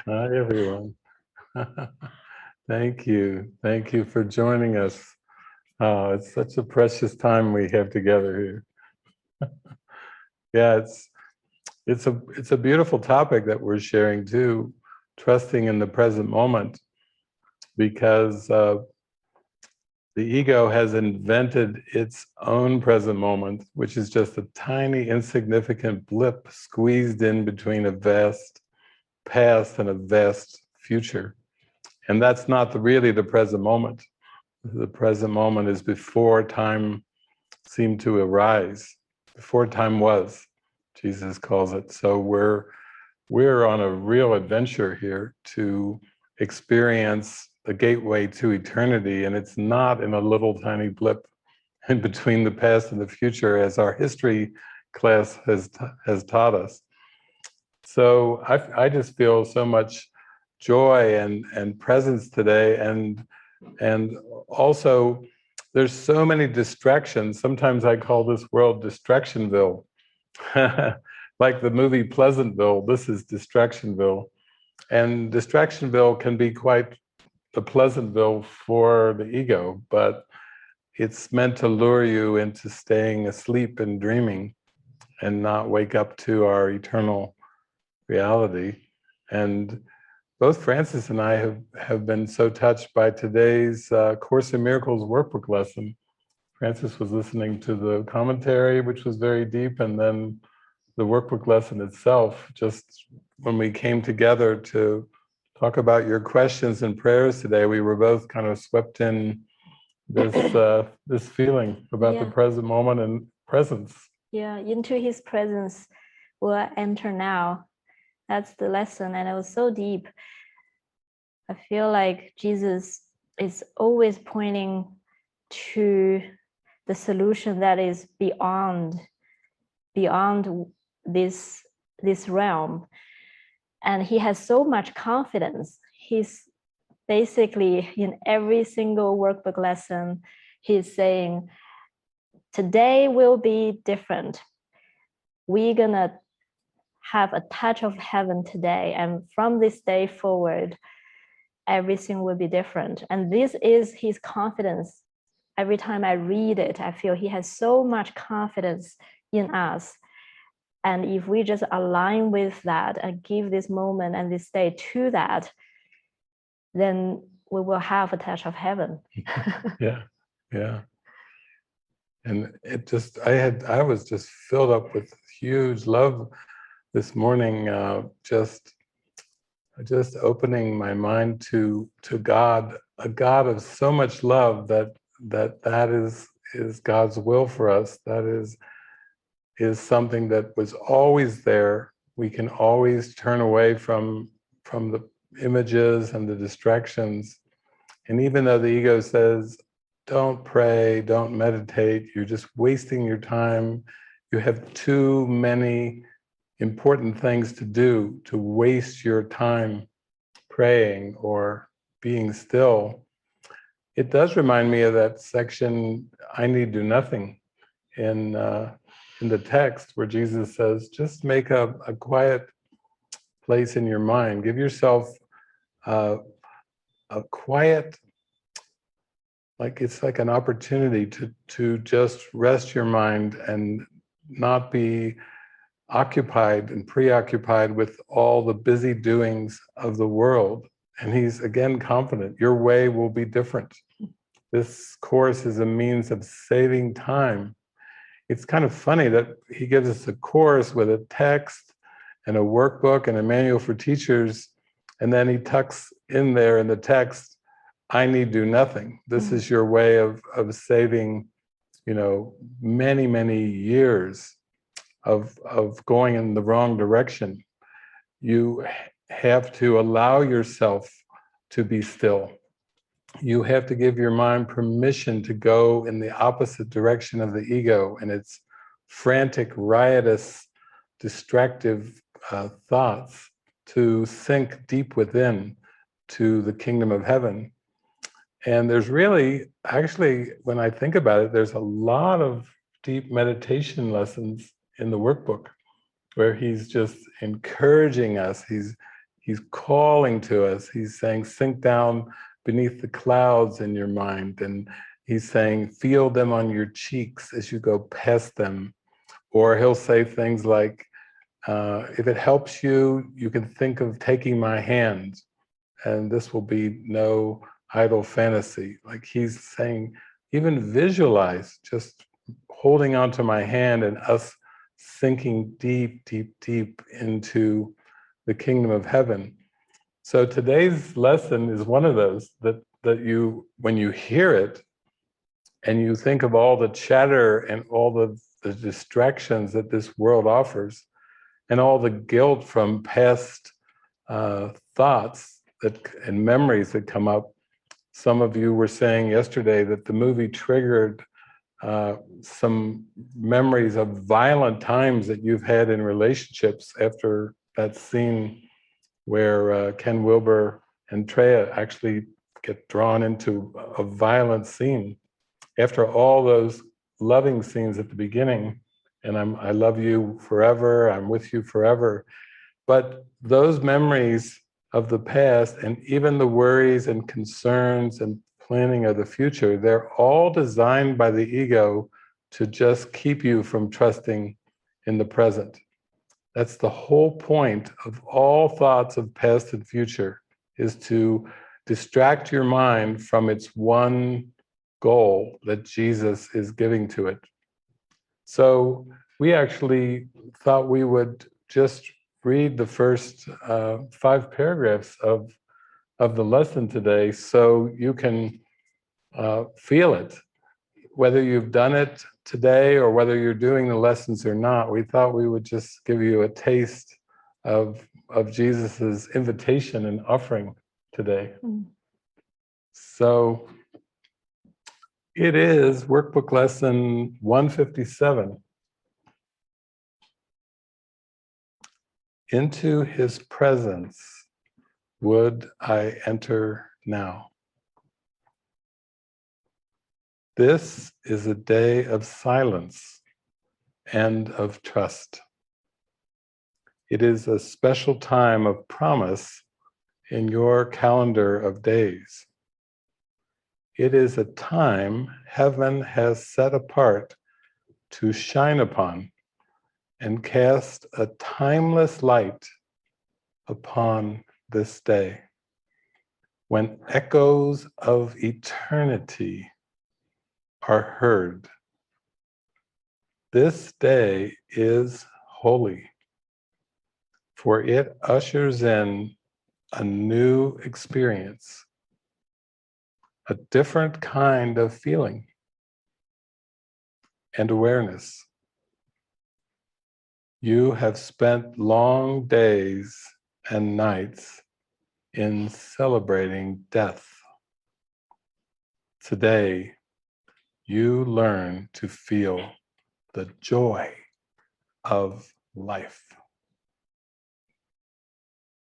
Hi, everyone. Thank you. Thank you for joining us. Oh, it's such a precious time we have together here. Yeah, it's a beautiful topic that we're sharing too, trusting in the present moment, because the ego has invented its own present moment, which is just a tiny, insignificant blip squeezed in between a vast past and a vast future. And that's not really the present moment. The present moment is before time seemed to arise, before time was, Jesus calls it. So we're on a real adventure here to experience the gateway to eternity, and it's not in a little tiny blip in between the past and the future, as our history class has taught us. So I just feel so much joy and presence today, and also there's so many distractions. Sometimes I call this world Distractionville. Like the movie Pleasantville, this is Distractionville. And Distractionville can be quite the Pleasantville for the ego, but it's meant to lure you into staying asleep and dreaming and not wake up to our eternal reality. And both Francis and I have been so touched by today's Course in Miracles workbook lesson. Francis was listening to the commentary, which was very deep, and then the workbook lesson itself. Just when we came together to talk about your questions and prayers today, we were both kind of swept in this feeling about the present moment and presence. Yeah, into his presence we'll enter now. That's the lesson, and it was so deep. I feel like Jesus is always pointing to the solution that is beyond this realm, and he has so much confidence. He's basically in every single workbook lesson, he's saying, today will be different. We're gonna have a touch of heaven today, and from this day forward, everything will be different. And this is his confidence. Every time I read it, I feel he has so much confidence in us. And if we just align with that and give this moment and this day to that, then we will have a touch of heaven. Yeah. And it just, I was just filled up with huge love this morning, just opening my mind to God, a God of so much love that is God's will for us. That is something that was always there. We can always turn away from the images and the distractions. And even though the ego says, don't pray, don't meditate, you're just wasting your time, you have too many important things to do to waste your time praying or being still. It does remind me of that section, I need do nothing, in the text where Jesus says, just make a quiet place in your mind. Give yourself a quiet, like it's like an opportunity to just rest your mind and not be occupied and preoccupied with all the busy doings of the world. And he's again confident, your way will be different. This course is a means of saving time. It's kind of funny that he gives us a course with a text and a workbook and a manual for teachers, and then he tucks in there in the text, I need do nothing. This is your way of saving, many, many years of going in the wrong direction. You have to allow yourself to be still. You have to give your mind permission to go in the opposite direction of the ego and its frantic, riotous, distractive thoughts, to sink deep within to the kingdom of heaven. And there's really, actually, when I think about it, there's a lot of deep meditation lessons in the workbook where he's just encouraging us. He's calling to us. He's saying, sink down beneath the clouds in your mind. And he's saying, feel them on your cheeks as you go past them. Or he'll say things like, if it helps you, you can think of taking my hand, and this will be no idle fantasy. Like he's saying, even visualize just holding onto my hand and us sinking deep, deep, deep into the kingdom of heaven. So today's lesson is one of those that you, when you hear it and you think of all the chatter and all the distractions that this world offers, and all the guilt from past thoughts and memories that come up. Some of you were saying yesterday that the movie triggered some memories of violent times that you've had in relationships after that scene where Ken Wilber and Treya actually get drawn into a violent scene. After all those loving scenes at the beginning, and I love you forever, I'm with you forever. But those memories of the past, and even the worries and concerns and planning of the future, they're all designed by the ego to just keep you from trusting in the present. That's the whole point of all thoughts of past and future, is to distract your mind from its one goal that Jesus is giving to it. So we actually thought we would just read the first 5 paragraphs of the lesson today, so you can feel it. Whether you've done it today or whether you're doing the lessons or not, we thought we would just give you a taste of Jesus's invitation and offering today. So it is workbook lesson 157. Into his presence would I enter now. This is a day of silence and of trust. It is a special time of promise in your calendar of days. It is a time heaven has set apart to shine upon and cast a timeless light upon this day, when echoes of eternity are heard. This day is holy, for it ushers in a new experience, a different kind of feeling and awareness. You have spent long days and nights in celebrating death. Today, you learn to feel the joy of life.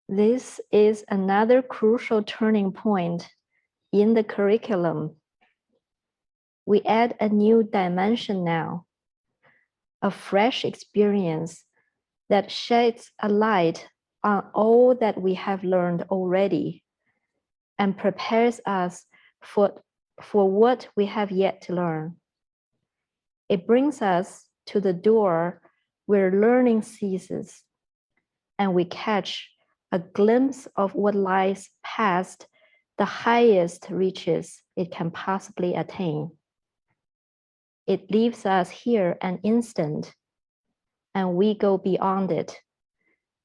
This is another crucial turning point in the curriculum. We add a new dimension now, a fresh experience that sheds a light on all that we have learned already and prepares us for what we have yet to learn. It brings us to the door where learning ceases, and we catch a glimpse of what lies past the highest reaches it can possibly attain. It leaves us here an instant, and we go beyond it,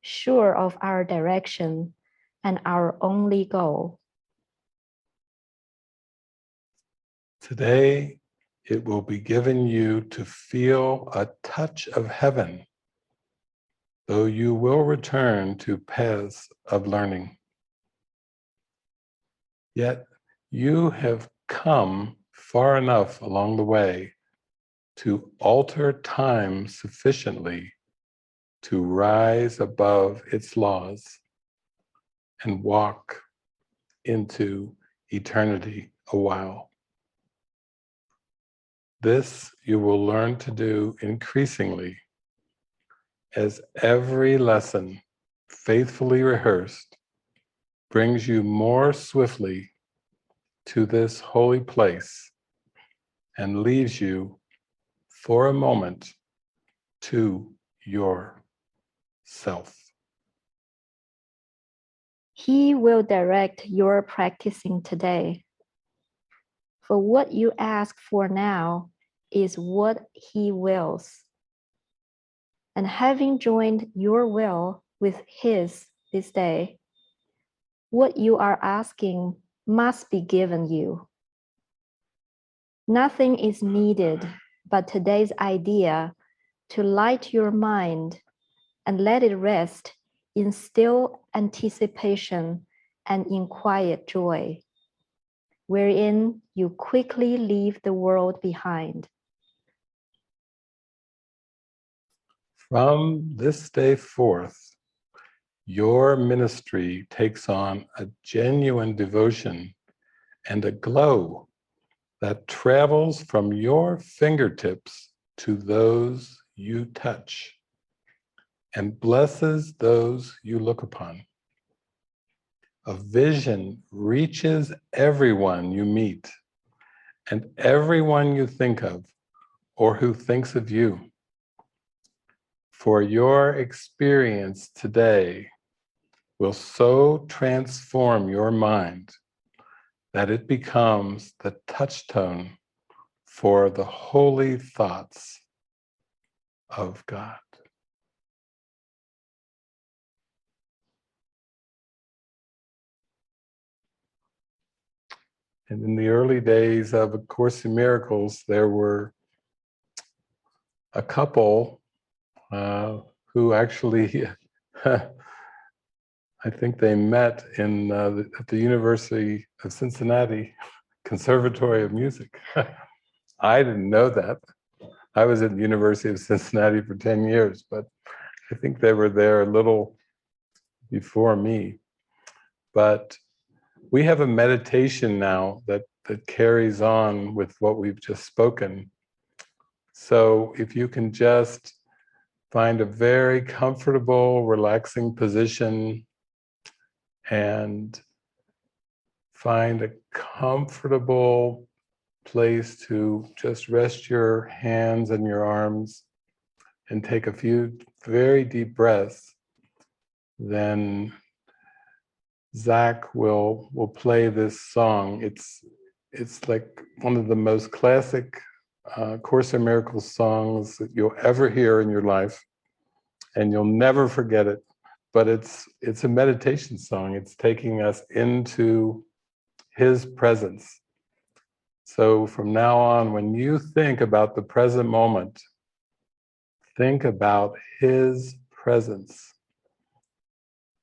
sure of our direction and our only goal. Today, it will be given you to feel a touch of heaven, though you will return to paths of learning. Yet you have come far enough along the way to alter time sufficiently to rise above its laws and walk into eternity a while. This you will learn to do increasingly as every lesson, faithfully rehearsed, brings you more swiftly to this holy place and leaves you for a moment to yourself. He will direct your practicing today. For what you ask for now is what he wills. And having joined your will with his this day, what you are asking must be given you. Nothing is needed but today's idea to light your mind and let it rest in still anticipation and in quiet joy, wherein you quickly leave the world behind. From this day forth, your ministry takes on a genuine devotion and a glow that travels from your fingertips to those you touch and blesses those you look upon. A vision reaches everyone you meet and everyone you think of or who thinks of you. For your experience today will so transform your mind that it becomes the touchstone for the holy thoughts of God. And in the early days of A Course in Miracles, there were a couple who actually, I think they met in at the University of Cincinnati Conservatory of Music. I didn't know that. I was at the University of Cincinnati for 10 years, but I think they were there a little before me. But we have a meditation now that carries on with what we've just spoken. So if you can just find a very comfortable, relaxing position and find a comfortable place to just rest your hands and your arms and take a few very deep breaths, then Zach will play this song. It's like one of the most classic Course in Miracles songs that you'll ever hear in your life, and you'll never forget it. But it's a meditation song. It's taking us into his presence. So from now on, when you think about the present moment, think about his presence,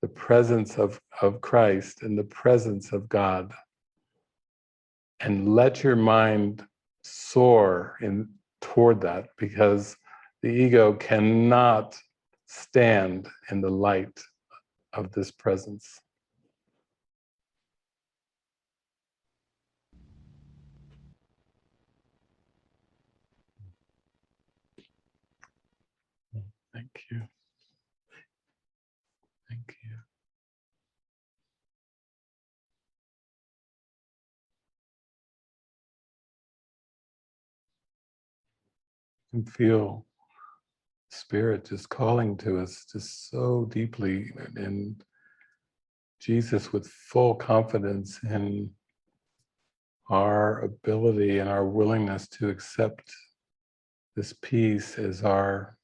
the presence of Christ and the presence of God. And let your mind soar toward that, because the ego cannot stand in the light of this presence. Thank you. Thank you. You can feel Spirit just calling to us just so deeply, and Jesus with full confidence in our ability and our willingness to accept this peace as our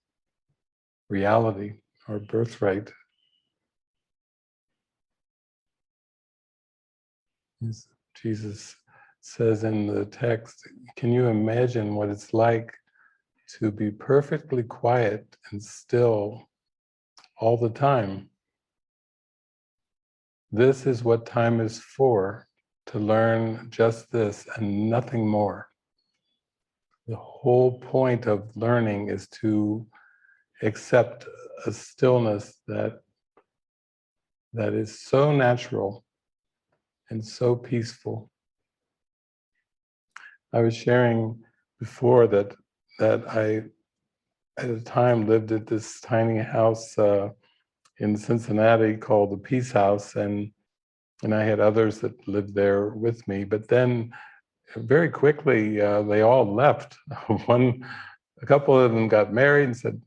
reality, our birthright. As Jesus says in the text, can you imagine what it's like to be perfectly quiet and still all the time? This is what time is for, to learn just this and nothing more. The whole point of learning is to accept a stillness that is so natural and so peaceful. I was sharing before that I, at a time, lived at this tiny house in Cincinnati called the Peace House, and and I had others that lived there with me. But then very quickly, they all left. A couple of them got married and said,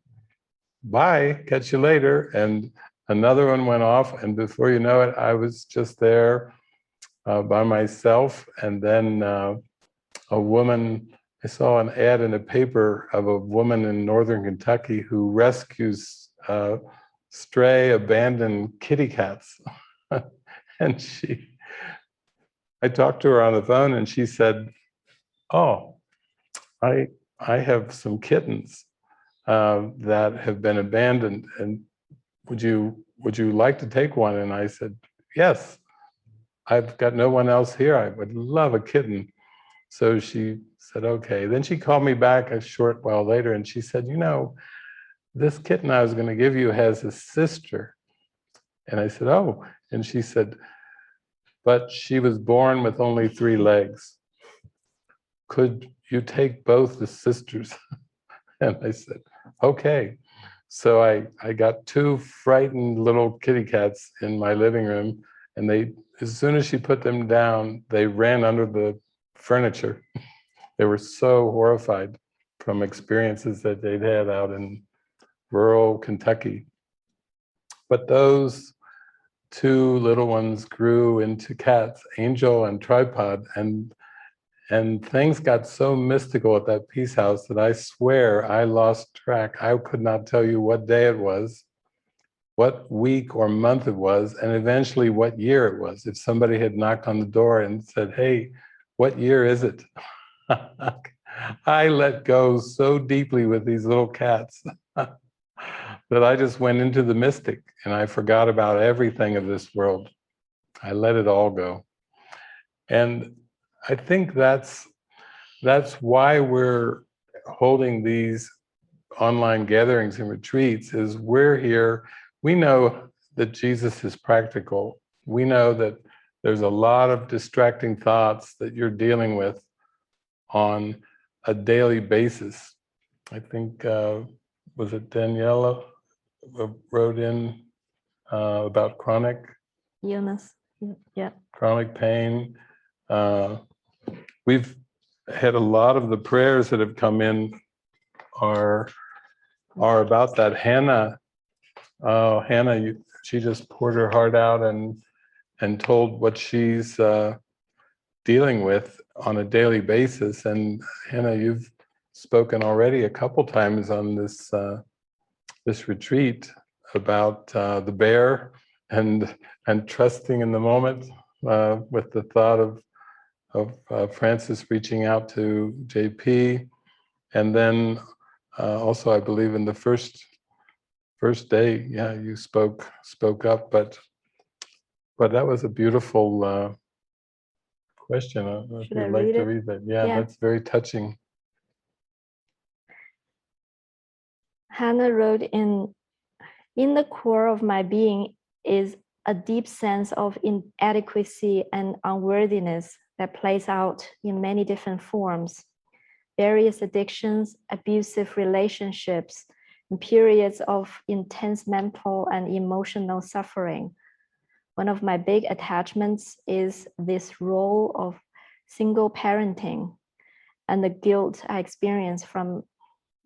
bye, catch you later. And another one went off, and before you know it, I was just there by myself. And then a woman, I saw an ad in a paper of a woman in northern Kentucky who rescues stray, abandoned kitty cats. And I talked to her on the phone, and she said, oh, I have some kittens that have been abandoned, and would you like to take one? And I said, yes, I've got no one else here. I would love a kitten. So she said, okay. Then she called me back a short while later, and she said, you know, this kitten I was going to give you has a sister. And I said, oh. And she said, but she was born with only 3 legs. Could you take both the sisters? And I said, okay. So I got 2 frightened little kitty cats in my living room, and they, as soon as she put them down, they ran under the furniture. They were so horrified from experiences that they'd had out in rural Kentucky. But those 2 little ones grew into cats, Angel and Tripod, and things got so mystical at that peace house that I swear I lost track. I could not tell you what day it was, what week or month it was, and eventually what year it was. If somebody had knocked on the door and said, hey, what year is it? I let go so deeply with these little cats that I just went into the mystic, and I forgot about everything of this world. I let it all go. And I think that's why we're holding these online gatherings and retreats, is we're here. We know that Jesus is practical. We know that there's a lot of distracting thoughts that you're dealing with on a daily basis. I think, was it Daniela wrote in about chronic illness. Yeah. chronic pain. We've had a lot of the prayers that have come in are about that. Hannah, she just poured her heart out and told what she's dealing with on a daily basis. And Hannah, you've spoken already a couple times on this this retreat about the bear and trusting in the moment, with the thought of Francis reaching out to JP, and then also I believe in the first day, yeah, you spoke up, but that was a beautiful question. I don't know if you'd like to read that. Yeah, that's very touching. Hannah wrote in the core of my being is a deep sense of inadequacy and unworthiness that plays out in many different forms. Various addictions, abusive relationships, and periods of intense mental and emotional suffering. One of my big attachments is this role of single parenting and the guilt I experience from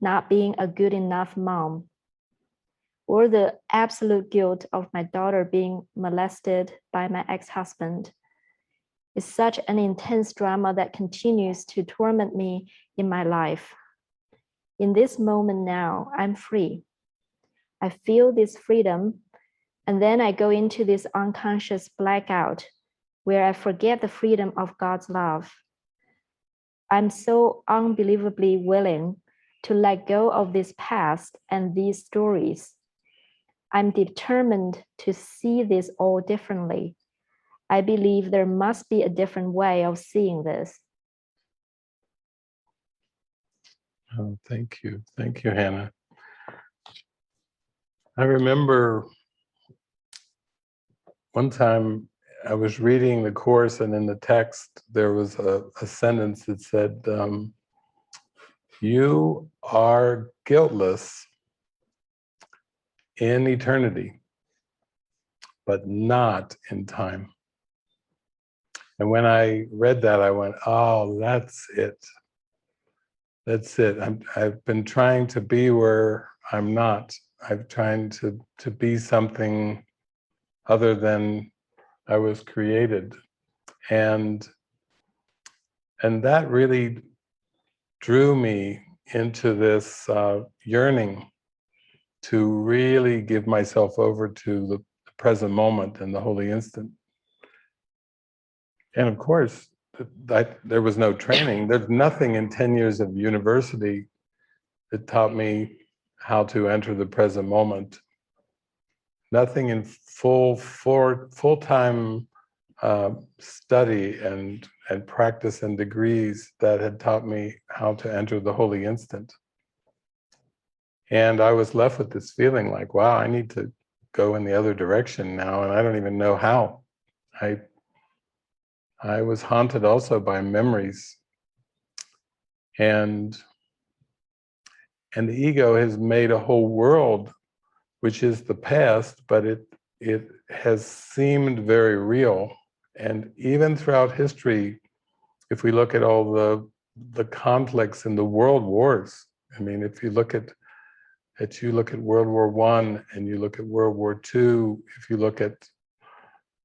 not being a good enough mom, or the absolute guilt of my daughter being molested by my ex-husband. It's such an intense drama that continues to torment me in my life. In this moment now, I'm free. I feel this freedom, and then I go into this unconscious blackout where I forget the freedom of God's love. I'm so unbelievably willing to let go of this past and these stories. I'm determined to see this all differently. I believe there must be a different way of seeing this. Oh, thank you, Hannah. I remember one time I was reading the Course, and in the text there was a sentence that said, you are guiltless in eternity, but not in time. And when I read that, I went, oh, that's it. That's it. I've been trying to be where I'm not. I'm trying to be something other than I was created. And that really drew me into this yearning to really give myself over to the present moment and the holy instant. And of course, there was no training. There's nothing in 10 years of university that taught me how to enter the present moment. Nothing in full-time study and practice and degrees that had taught me how to enter the holy instant. And I was left with this feeling like, wow, I need to go in the other direction now, and I don't even know how. I was haunted also by memories. And the ego has made a whole world, which is the past, but it has seemed very real. And even throughout history, if we look at all the conflicts in the world wars, I mean, if you look at World War I and you look at World War II, if you look at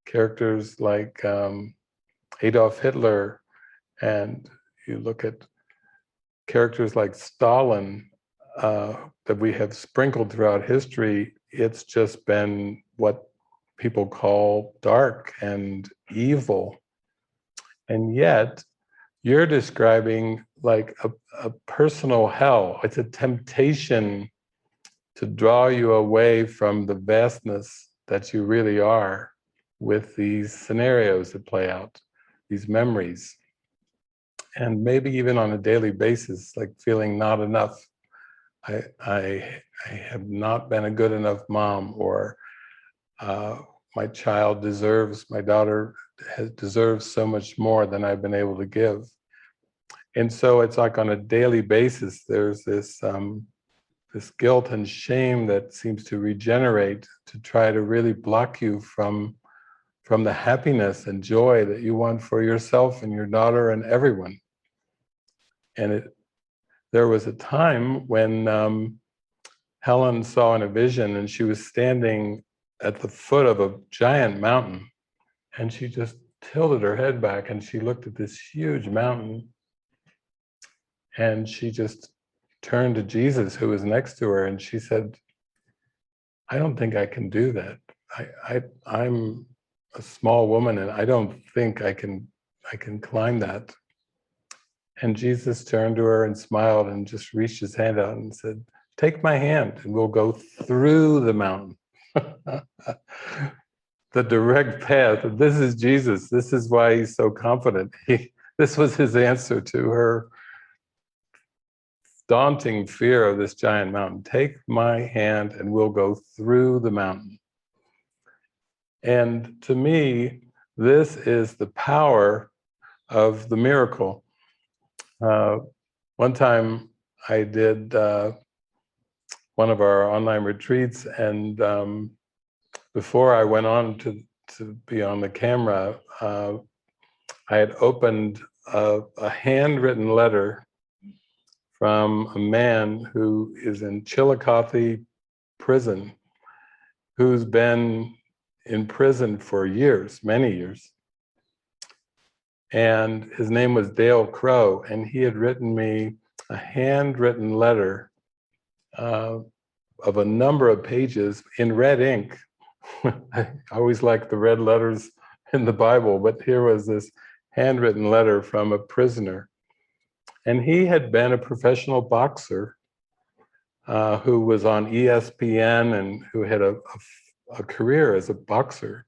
characters like Adolf Hitler, and you look at characters like Stalin that we have sprinkled throughout history, it's just been what people call dark and evil. And yet, you're describing like a personal hell. It's a temptation to draw you away from the vastness that you really are with these scenarios that play out, these memories. And maybe even on a daily basis, like feeling not enough. I have not been a good enough mom, or my daughter deserves so much more than I've been able to give. And so it's like on a daily basis, there's this guilt and shame that seems to regenerate to try to really block you from the happiness and joy that you want for yourself and your daughter and everyone. And there was a time when Helen saw in a vision, and she was standing at the foot of a giant mountain, and she just tilted her head back and she looked at this huge mountain, and she just turned to Jesus, who was next to her, and she said, I don't think I can do that. I'm a small woman, and I don't think I can climb that. And Jesus turned to her and smiled and just reached his hand out and said, take my hand and we'll go through the mountain. The direct path. This is Jesus. This is why he's so confident. This was his answer to her daunting fear of this giant mountain. Take my hand and we'll go through the mountain. And to me, this is the power of the miracle. One time I did one of our online retreats, and before I went on to be on the camera, I had opened a handwritten letter from a man who is in Chillicothe prison, who's been in prison for years, many years. And his name was Dale Crow, and he had written me a handwritten letter of a number of pages in red ink. I always liked the red letters in the Bible, but here was this handwritten letter from a prisoner. And he had been a professional boxer who was on ESPN and who had a career as a boxer,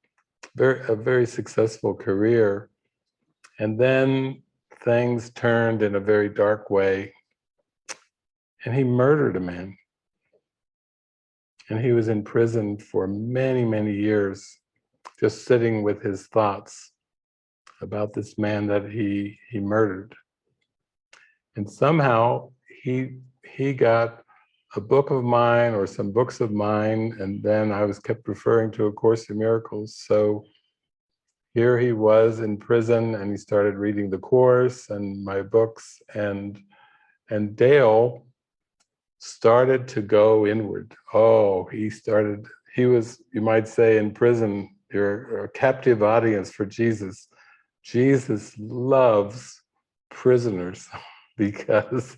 a very successful career. And then things turned in a very dark way, and he murdered a man. And he was in prison for many, many years, just sitting with his thoughts about this man that he murdered. And somehow he got a book of mine or some books of mine, and then I was kept referring to A Course in Miracles. So here he was in prison, and he started reading the Course and my books, and Dale started to go inward. Oh, he was, you might say, in prison. You're a captive audience for Jesus. Jesus loves prisoners because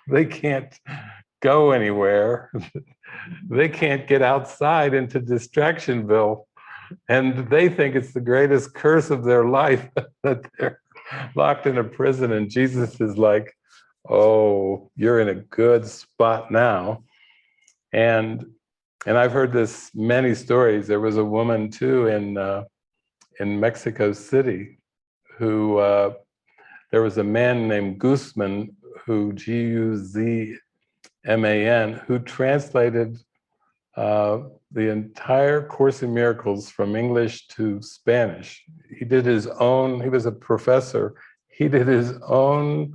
they can't go anywhere. They can't get outside into Distractionville. And they think it's the greatest curse of their life that they're locked in a prison. And Jesus is like, oh, you're in a good spot now. And I've heard this many stories. There was a woman too in Mexico City who there was a man named Guzman, who Guzman, who translated the entire Course in Miracles from English to Spanish. He did his own, he was a professor, he did his own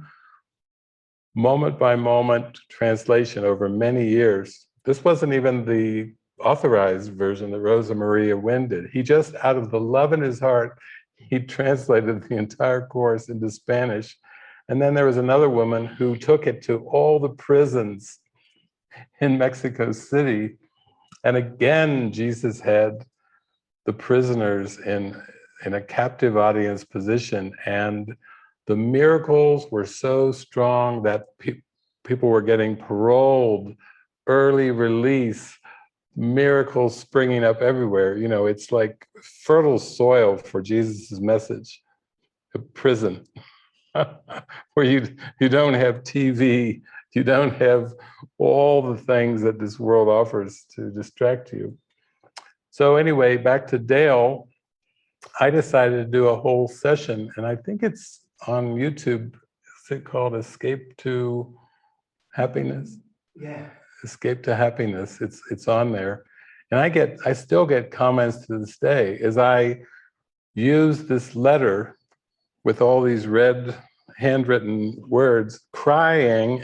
moment by moment translation over many years. This wasn't even the authorized version that Rosa Maria Wynne did. He just, out of the love in his heart, he translated the entire Course into Spanish. And then there was another woman who took it to all the prisons in Mexico City. And again, Jesus had the prisoners in a captive audience position, and the miracles were so strong that people were getting paroled, early release, miracles springing up everywhere. You know, it's like fertile soil for Jesus's message. A prison where you don't have TV, you don't have all the things that this world offers to distract you. So anyway, back to Dale, I decided to do a whole session, and I think it's on YouTube. Is it called Escape to Happiness? Yeah. Escape to Happiness. It's on there. And I still get comments to this day as I use this letter with all these red handwritten words, crying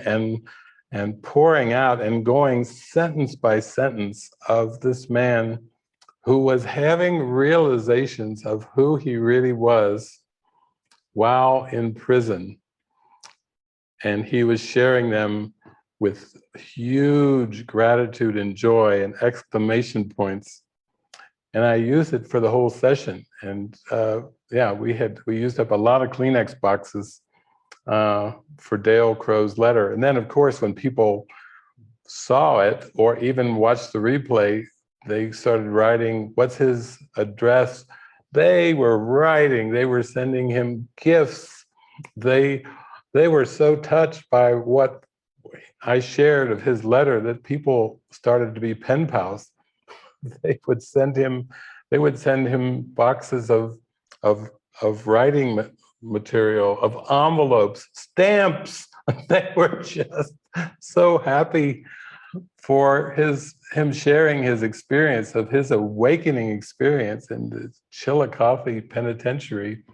and pouring out and going sentence by sentence of this man who was having realizations of who he really was while in prison. And he was sharing them with huge gratitude and joy and exclamation points. And I used it for the whole session. And yeah, we used up a lot of Kleenex boxes for Dale Crow's letter. And then, of course, when people saw it or even watched the replay, they started writing, what's his address? They were sending him gifts. They were so touched by what I shared of his letter that people started to be pen pals. They would send him boxes of writing material, of envelopes, stamps. They were just so happy for him sharing his experience of his awakening experience in the Chillicothe Penitentiary,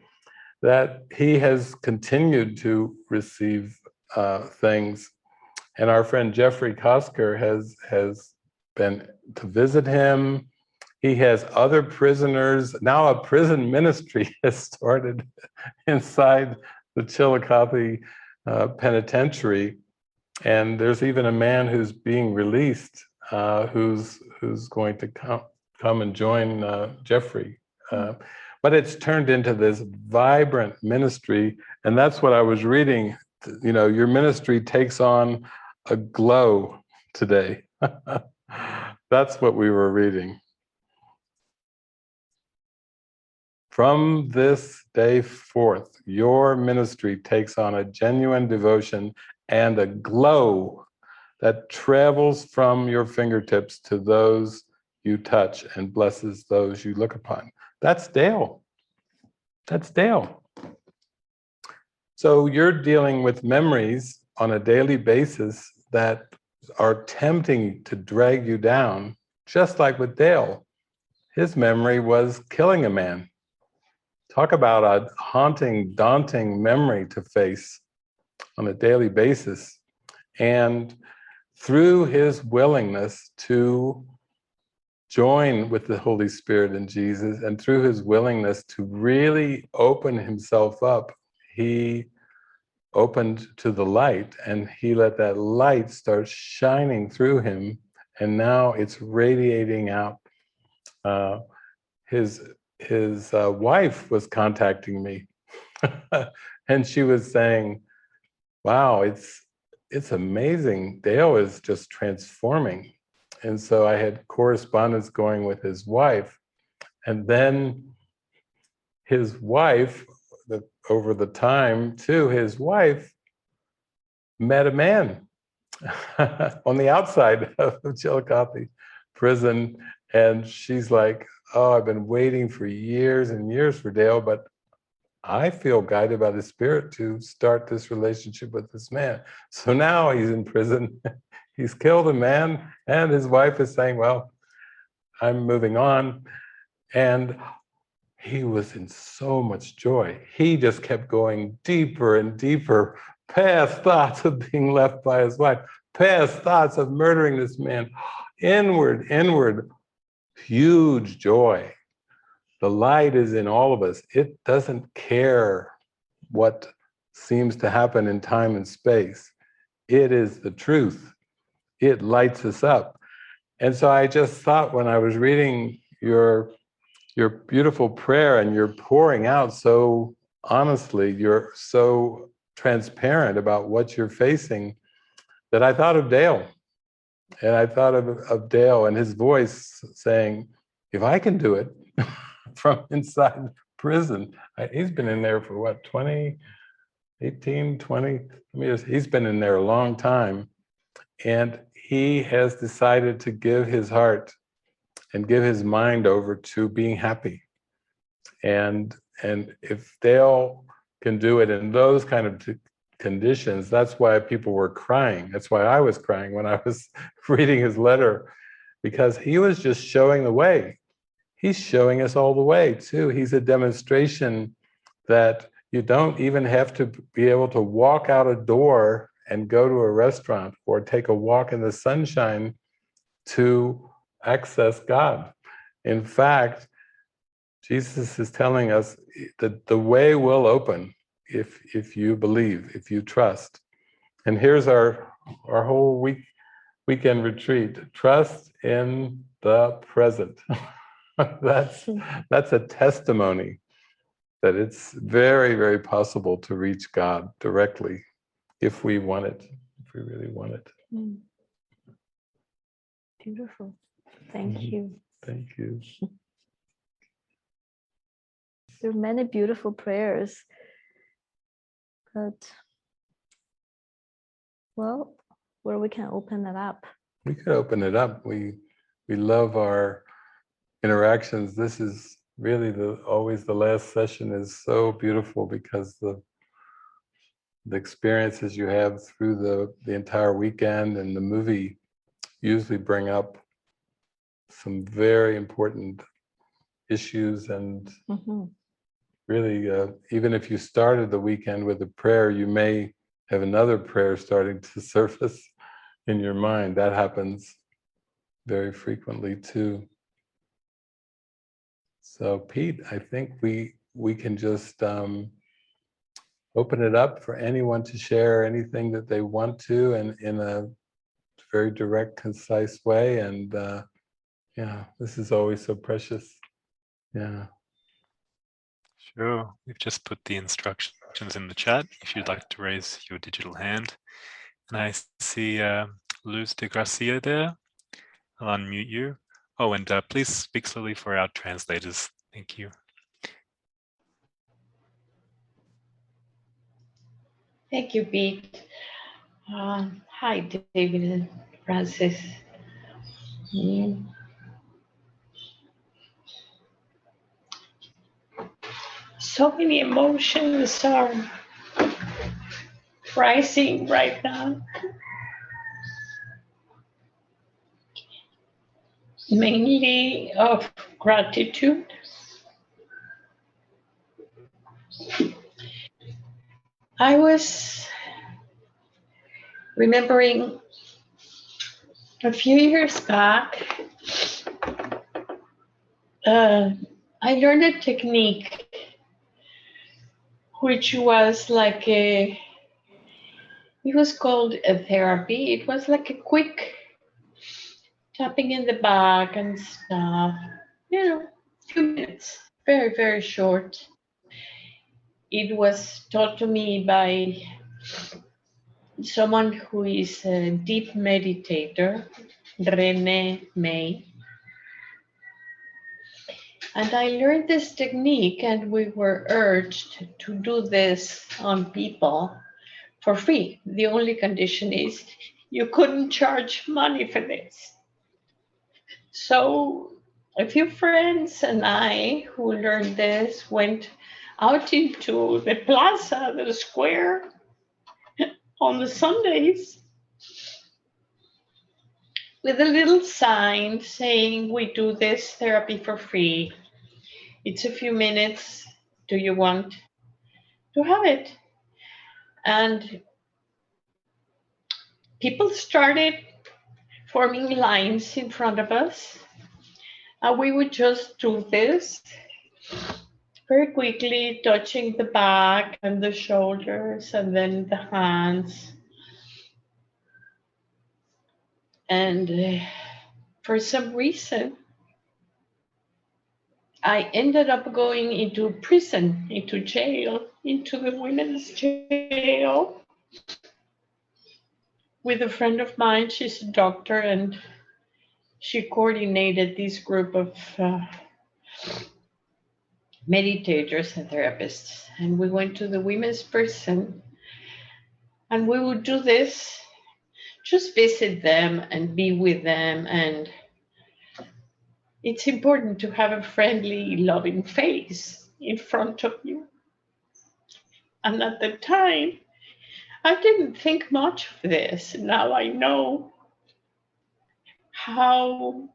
that he has continued to receive things. And our friend Jeffrey Kosker has been to visit him. He has other prisoners. Now a prison ministry has started inside the Chillicothe Penitentiary. And there's even a man who's being released who's going to come and join Jeffrey. But it's turned into this vibrant ministry. And that's what I was reading. You know, your ministry takes on a glow today. That's what we were reading. From this day forth, your ministry takes on a genuine devotion and a glow that travels from your fingertips to those you touch and blesses those you look upon. That's Dale. That's Dale. So you're dealing with memories on a daily basis that are tempting to drag you down, just like with Dale. His memory was killing a man. Talk about a haunting, daunting memory to face on a daily basis. And through his willingness to join with the Holy Spirit and Jesus, and through his willingness to really open himself up, he opened to the light, and he let that light start shining through him, and now it's radiating out. His wife was contacting me, and she was saying, "Wow, it's amazing. Dale is just transforming." And so I had correspondence going with his wife, and then his wife, over the time too, his wife met a man on the outside of Chillicothe prison, and she's like, "Oh, I've been waiting for years and years for Dale, but I feel guided by the Spirit to start this relationship with this man." So now he's in prison. He's killed a man, and his wife is saying, "Well, I'm moving on." And he was in so much joy. He just kept going deeper and deeper, past thoughts of being left by his wife, past thoughts of murdering this man, inward, huge joy. The light is in all of us. It doesn't care what seems to happen in time and space. It is the truth. It lights us up. And so I just thought, when I was reading your beautiful prayer, and you're pouring out so honestly, you're so transparent about what you're facing, that I thought of Dale. And I thought of Dale and his voice saying, if I can do it from inside prison. He's been in there for what, 18, 20 years. He's been in there a long time. And he has decided to give his heart and give his mind over to being happy. And if Dale can do it in those kind of conditions, that's why people were crying. That's why I was crying when I was reading his letter, because he was just showing the way. He's showing us all the way too. He's a demonstration that you don't even have to be able to walk out a door and go to a restaurant or take a walk in the sunshine to access God. In fact, Jesus is telling us that the way will open if you believe, if you trust. And here's our whole weekend retreat: trust in the present. That's a testimony that it's very, very possible to reach God directly if we want it, if we really want it. Beautiful. Thank you. Thank you. There are many beautiful prayers, but well, where we can open it up. We could open it up. We love our interactions. This is really always the last session is so beautiful, because the experiences you have through the entire weekend and the movie usually bring up some very important issues. And really, even if you started the weekend with a prayer, you may have another prayer starting to surface in your mind. That happens very frequently too. So Pete, I think we can just open it up for anyone to share anything that they want to, and in a very direct, concise way. And yeah, this is always so precious. Yeah. Sure. We've just put the instructions in the chat if you'd like to raise your digital hand. And I see Luz de Gracia there. I'll unmute you. Oh, and please speak slowly for our translators. Thank you. Thank you, Pete. Hi, David and Francis. So many emotions are rising right now. Mainly of gratitude. I was remembering a few years back, I learned a technique which was like it was called a therapy. It was like a quick tapping in the back and stuff, a few minutes, very, very short. It was taught to me by someone who is a deep meditator, Renee May. And I learned this technique, and we were urged to do this on people for free. The only condition is you couldn't charge money for this. So a few friends and I who learned this went out into the plaza, the square, on the Sundays with a little sign saying, we do this therapy for free. It's a few minutes. Do you want to have it? And people started forming lines in front of us. And we would just do this very quickly, touching the back and the shoulders and then the hands. And for some reason, I ended up going into prison, into jail, into the women's jail with a friend of mine. She's a doctor, and she coordinated this group of meditators and therapists. And we went to the women's prison, and we would do this, just visit them and be with them. And it's important to have a friendly, loving face in front of you. And at the time, I didn't think much of this. Now I know how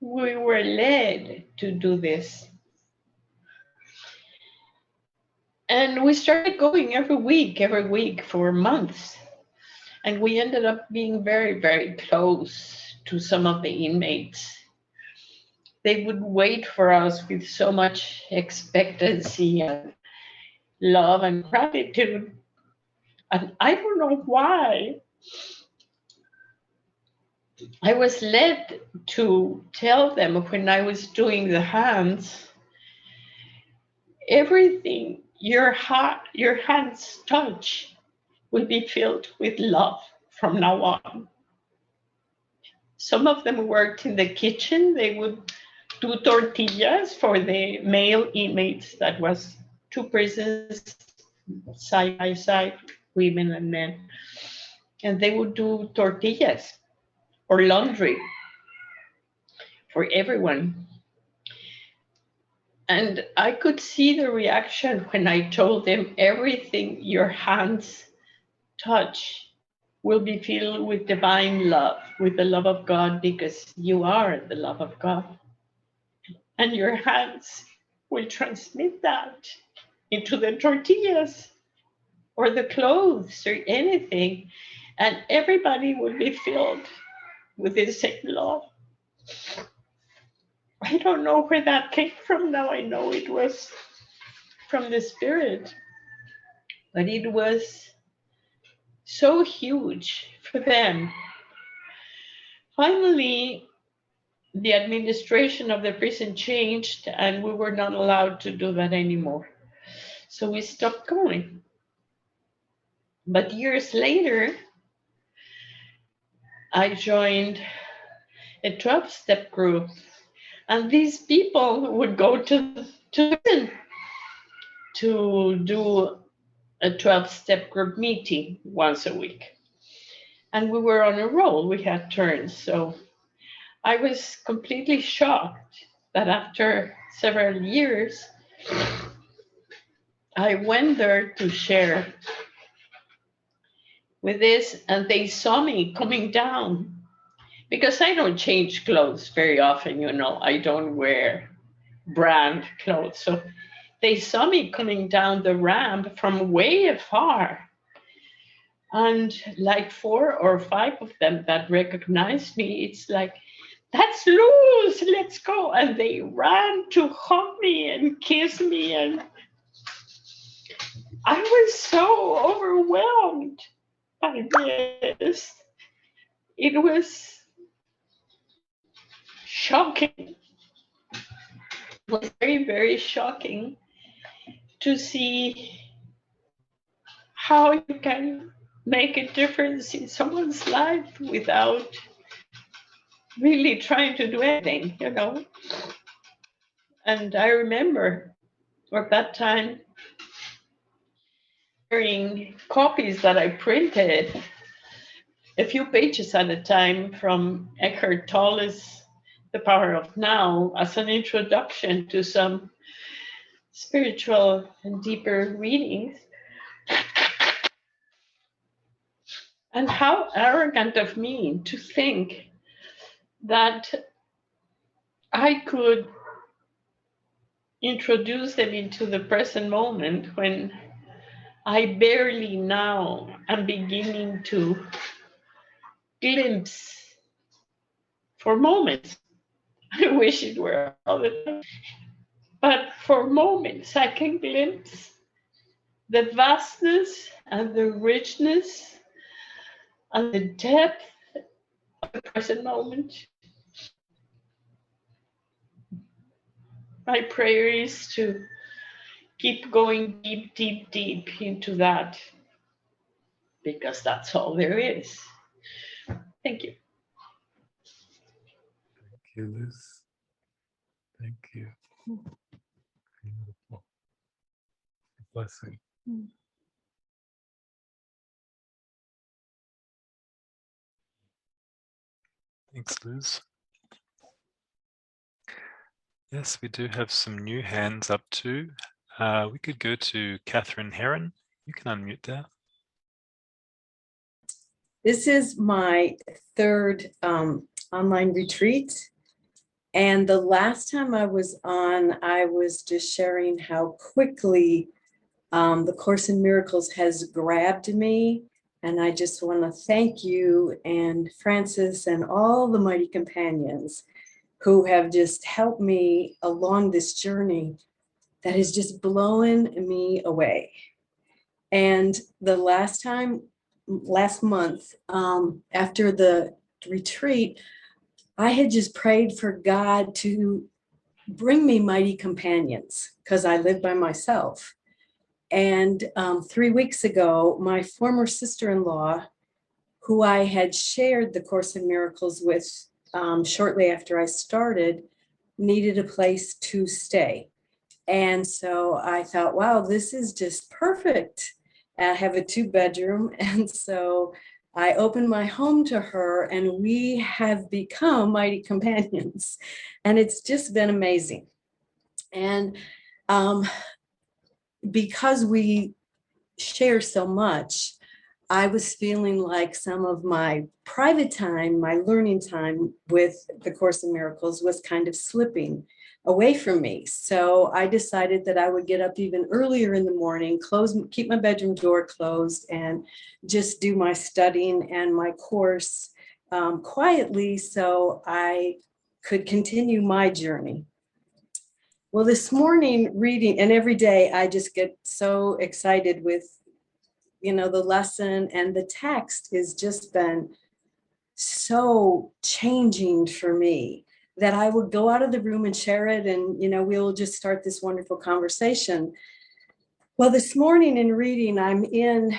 we were led to do this. And we started going every week for months. And we ended up being very, very close to some of the inmates. They would wait for us with so much expectancy and love and gratitude. And I don't know why I was led to tell them when I was doing the hands, everything your hands touch will be filled with love from now on. Some of them worked in the kitchen. They would do tortillas for the male inmates. That was 2 prisons side by side, women and men. And they would do tortillas or laundry for everyone. And I could see the reaction when I told them everything your hands touch will be filled with divine love, with the love of God, because you are the love of God. And your hands will transmit that into the tortillas or the clothes or anything. And everybody will be filled with the same love. I don't know where that came from now. I know it was from the Spirit. But it was so huge for them. Finally, the administration of the prison changed, and we were not allowed to do that anymore. So we stopped going. But years later, I joined a 12-step group, and these people would go to prison to do a 12-step group meeting once a week. And we were on a roll, we had turns. So I was completely shocked that after several years, I went there to share with this, and they saw me coming down, because I don't change clothes very often, I don't wear brand clothes. So they saw me coming down the ramp from way afar. And like 4 or 5 of them that recognized me, it's like that's Luz, let's go. And they ran to hug me and kiss me. And I was so overwhelmed by this. It was shocking. It was very, very shocking to see how you can make a difference in someone's life without really trying to do anything, you know. And I remember at that time carrying copies that I printed, a few pages at a time, from Eckhart Tolle's The Power of Now as an introduction to some spiritual and deeper readings. And how arrogant of me to think that I could introduce them into the present moment when I barely now am beginning to glimpse for moments. I wish it were all the time. But for moments, I can glimpse the vastness and the richness and the depth of the present moment. My prayer is to keep going deep, deep, deep into that, because that's all there is. Thank you. Thank you, Liz. Thank you. Beautiful. Blessing. Thanks, Liz. Yes, we do have some new hands up too. We could go to Catherine Heron. You can unmute there. This is my third online retreat. And the last time I was on, I was just sharing how quickly the Course in Miracles has grabbed me. And I just want to thank you and Francis and all the mighty companions who have just helped me along this journey that is just blowing me away. And the last month, after the retreat, I had just prayed for God to bring me mighty companions because I live by myself. And 3 weeks ago, my former sister-in-law, who I had shared the Course in Miracles with shortly after I started, needed a place to stay. And so I thought, wow, this is just perfect. I have a 2-bedroom. And so I opened my home to her, and we have become mighty companions. And it's just been amazing. And because we share so much, I was feeling like some of my private time, my learning time with the Course in Miracles was kind of slipping away from me. So I decided that I would get up even earlier in the morning, keep my bedroom door closed, and just do my studying and my course quietly so I could continue my journey. Well, this morning reading, and every day I just get so excited with the lesson, and the text has just been so changing for me that I would go out of the room and share it, and we'll just start this wonderful conversation. Well, this morning in reading, I'm in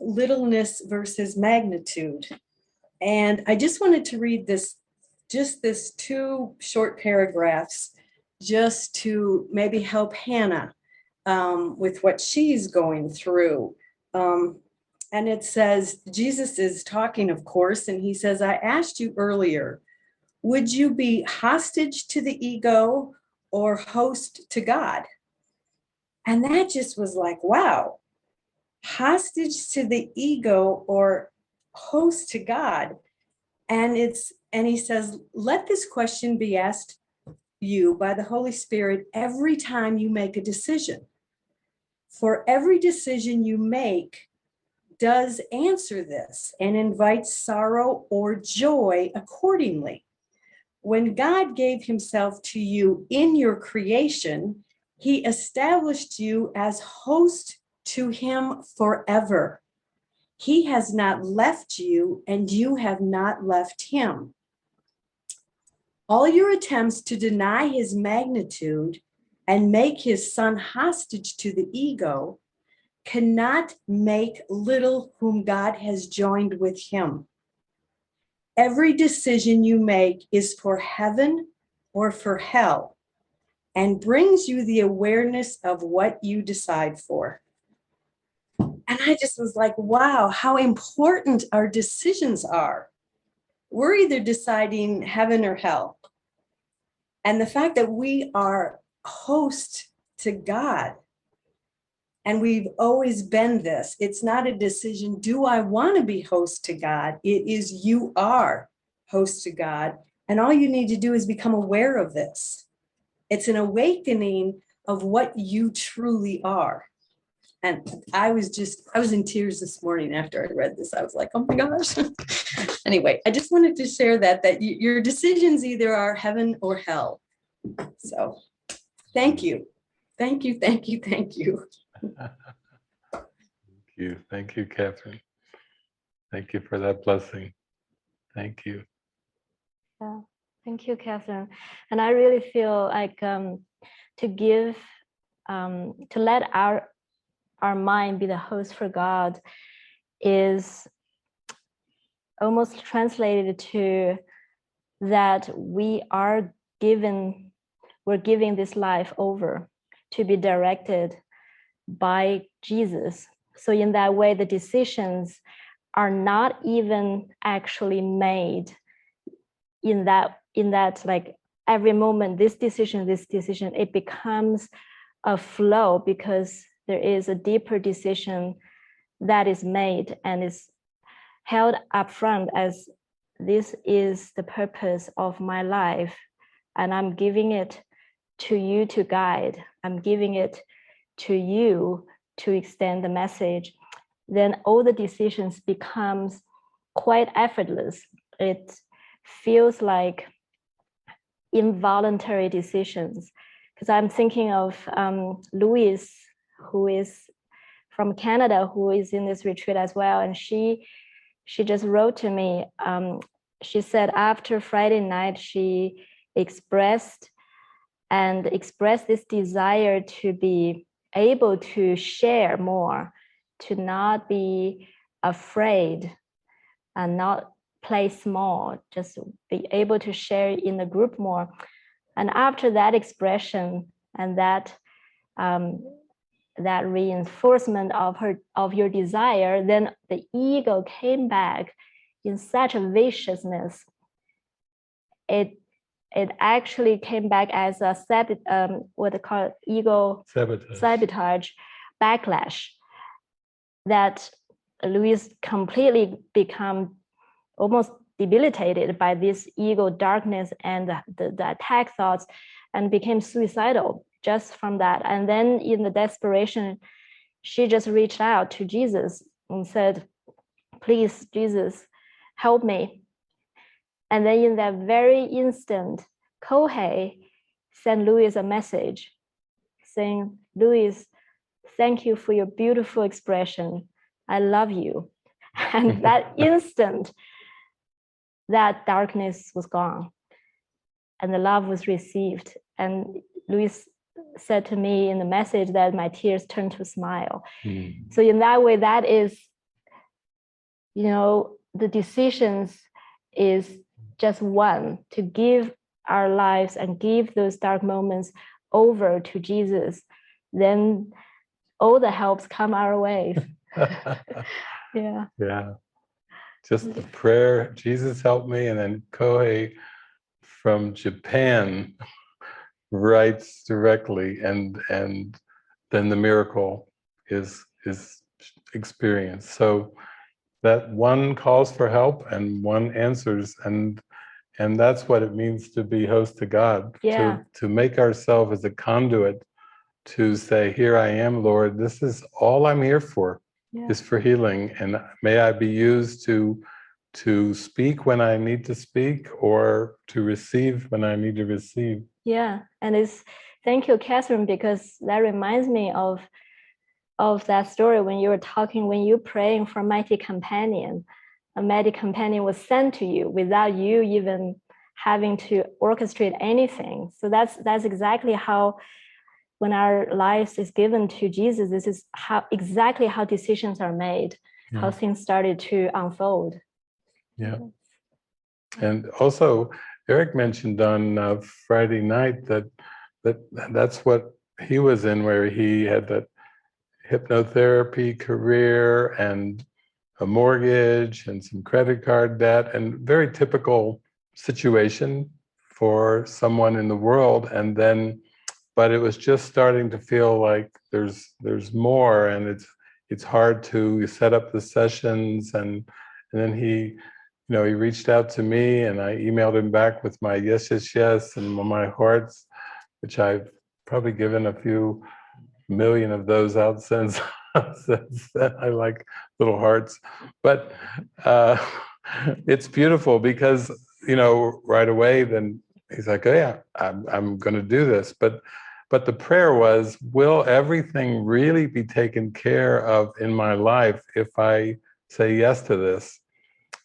littleness versus magnitude, and I just wanted to read this 2 short paragraphs just to maybe help Hannah with what she's going through. And it says, Jesus is talking, of course, and he says, I asked you earlier, would you be hostage to the ego or host to God? And that just was like, wow, hostage to the ego or host to God. And he says, let this question be asked you by the Holy Spirit every time you make a decision. For every decision you make does answer this and invites sorrow or joy accordingly. When God gave himself to you in your creation, he established you as host to him forever. He has not left you, and you have not left him. All your attempts to deny his magnitude and make his son hostage to the ego cannot make little whom God has joined with him. Every decision you make is for heaven or for hell, and brings you the awareness of what you decide for. And I just was like, wow, how important our decisions are. We're either deciding heaven or hell. And the fact that we are host to God, and we've always been this. It's not a decision, do I want to be host to God? It is, you are host to God. And all you need to do is become aware of this. It's an awakening of what you truly are. And I was in tears this morning after I read this. I was like, oh my gosh. Anyway, I just wanted to share that your decisions either are heaven or hell. So thank you. Thank you, thank you, thank you. Thank you, Catherine. Thank you for that blessing. Thank you. Yeah, thank you, Catherine. And I really feel like to let our mind be the host for God is almost translated to that we're giving this life over to be directed by Jesus. So in that way, the decisions are not even actually made in that like every moment, this decision, it becomes a flow because there is a deeper decision that is made and is held up front as this is the purpose of my life, and I'm giving it to you to guide. I'm giving it to you to extend the message. Then all the decisions becomes quite effortless. It feels like involuntary decisions. Because I'm thinking of Louise, who is from Canada, who is in this retreat as well. And she just wrote to me. She said after Friday night, she expressed this desire to be able to share more, to not be afraid and not play small, just be able to share in the group more. And after that expression and that reinforcement of your desire, then the ego came back in such a viciousness. It actually came back as a what they call ego sabotage backlash, that Louise completely become almost debilitated by this ego darkness and the attack thoughts, and became suicidal just from that. And then in the desperation, she just reached out to Jesus and said, please, Jesus, help me. And then in that very instant, Kohei sent Louise a message saying, Louise, thank you for your beautiful expression. I love you. And that instant, that darkness was gone and the love was received. And Louise said to me in the message that my tears turned to a smile. So in that way, that is, the decisions is just one, to give our lives and give those dark moments over to Jesus. Then all the helps come our way. Yeah. Just the prayer, Jesus help me, and then Kohei from Japan writes directly, and then the miracle is experienced. So that one calls for help and one answers, and that's what it means to be host to God. To make ourselves as a conduit to say, here I am, Lord, this is all I'm here for, is for healing, and may I be used to to speak when I need to speak, or to receive when I need to receive. Yeah, and thank you, Catherine, because that reminds me of that story when you were talking, when you're praying for a mighty companion was sent to you without you even having to orchestrate anything. So that's exactly how, when our lives is given to Jesus, this is exactly how decisions are made, how things started to unfold. Yeah. And also, Eric mentioned on Friday night that's what he was in, where he had that hypnotherapy career and a mortgage and some credit card debt, and very typical situation for someone in the world. And then, but it was just starting to feel like there's more, and it's hard to set up the sessions. And then he reached out to me, and I emailed him back with my yes, yes, yes, and my hearts, which I've probably given a few million of those out since then. I like little hearts. But it's beautiful because, right away, then he's like, oh yeah, I'm going to do this. But the prayer was, will everything really be taken care of in my life if I say yes to this?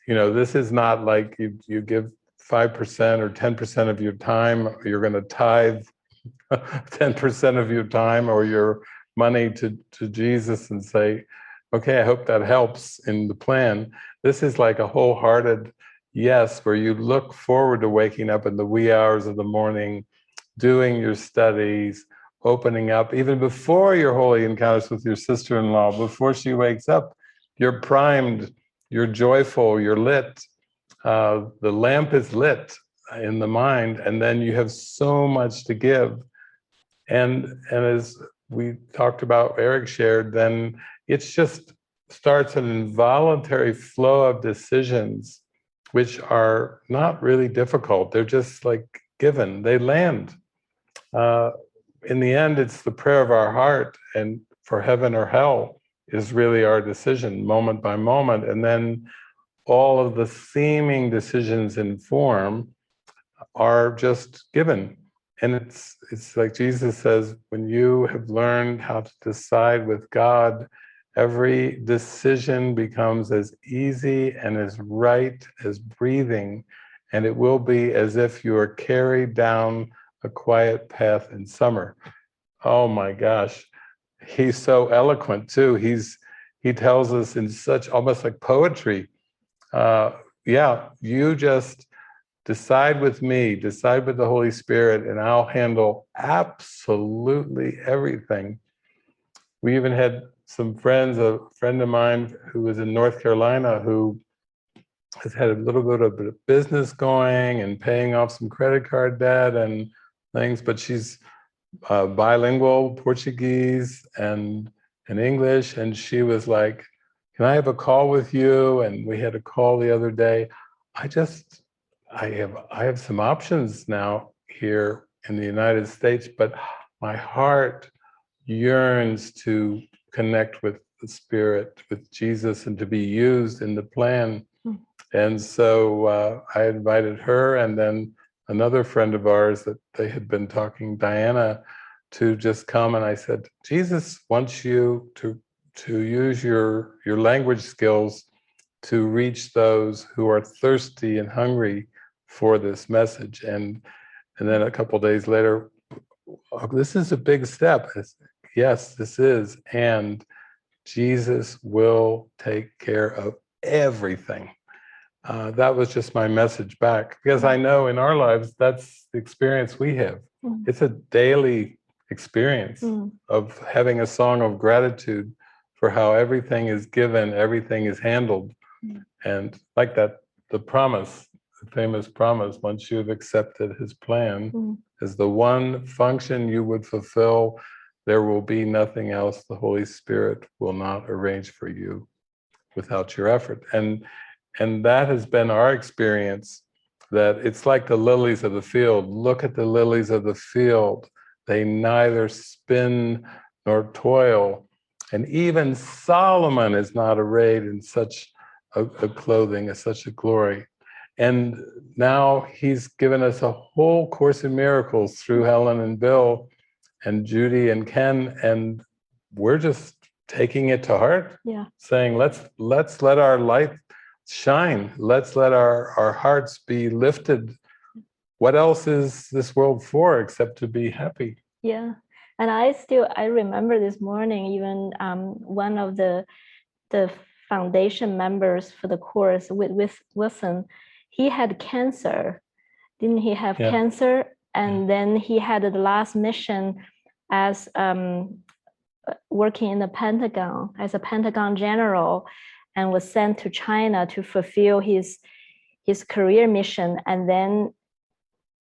This is not like you give 5% or 10% of your time, you're going to tithe 10% of your time or your money to Jesus and say, okay, I hope that helps in the plan. This is like a wholehearted yes, where you look forward to waking up in the wee hours of the morning, doing your studies, opening up, even before your holy encounters with your sister-in-law, before she wakes up, you're primed, you're joyful, you're lit. The lamp is lit in the mind, and then you have so much to give. And as we talked about, Eric shared, then it's just starts an involuntary flow of decisions, which are not really difficult. They're just like given, they land. In the end, it's the prayer of our heart, and for heaven or hell is really our decision, moment by moment. And then all of the seeming decisions in form are just given. And it's like Jesus says, when you have learned how to decide with God, every decision becomes as easy and as right as breathing, and it will be as if you are carried down a quiet path in summer. Oh my gosh, he's so eloquent too. He tells us in such almost like poetry. Yeah, you just decide with me, decide with the Holy Spirit, and I'll handle absolutely everything. We even had some friends, a friend of mine who was in North Carolina who has had a little bit of business going and paying off some credit card debt and things, but she's bilingual, Portuguese and English, and she was like, can I have a call with you? And we had a call the other day. I have some options now here in the United States, but my heart yearns to connect with the Spirit, with Jesus, and to be used in the plan. And so I invited her and then another friend of ours that they had been talking, Diana, to just come. And I said, Jesus wants you to use your language skills to reach those who are thirsty and hungry for this message. And then a couple of days later, oh, this is a big step. Yes, this is. And Jesus will take care of everything. That was just my message back, because I know in our lives, that's the experience we have. It's a daily experience of having a song of gratitude for how everything is given, everything is handled. And like that, the promise, the famous promise, once you've accepted his plan as the one function you would fulfill, there will be nothing else the Holy Spirit will not arrange for you without your effort. And that has been our experience, that it's like the lilies of the field. Look at the lilies of the field. They neither spin nor toil. And even Solomon is not arrayed in such a clothing, such a glory. And now he's given us a whole Course in Miracles through Helen and Bill and Judy and Ken, and we're just taking it to heart, saying, let's let our light shine. Let's let our hearts be lifted. What else is this world for except to be happy? Yeah. And I remember this morning, even one of the foundation members for the course with Wilson, he had cancer. Didn't he have cancer? And then he had the last mission as working in the Pentagon as a Pentagon general, and was sent to China to fulfill his career mission. And then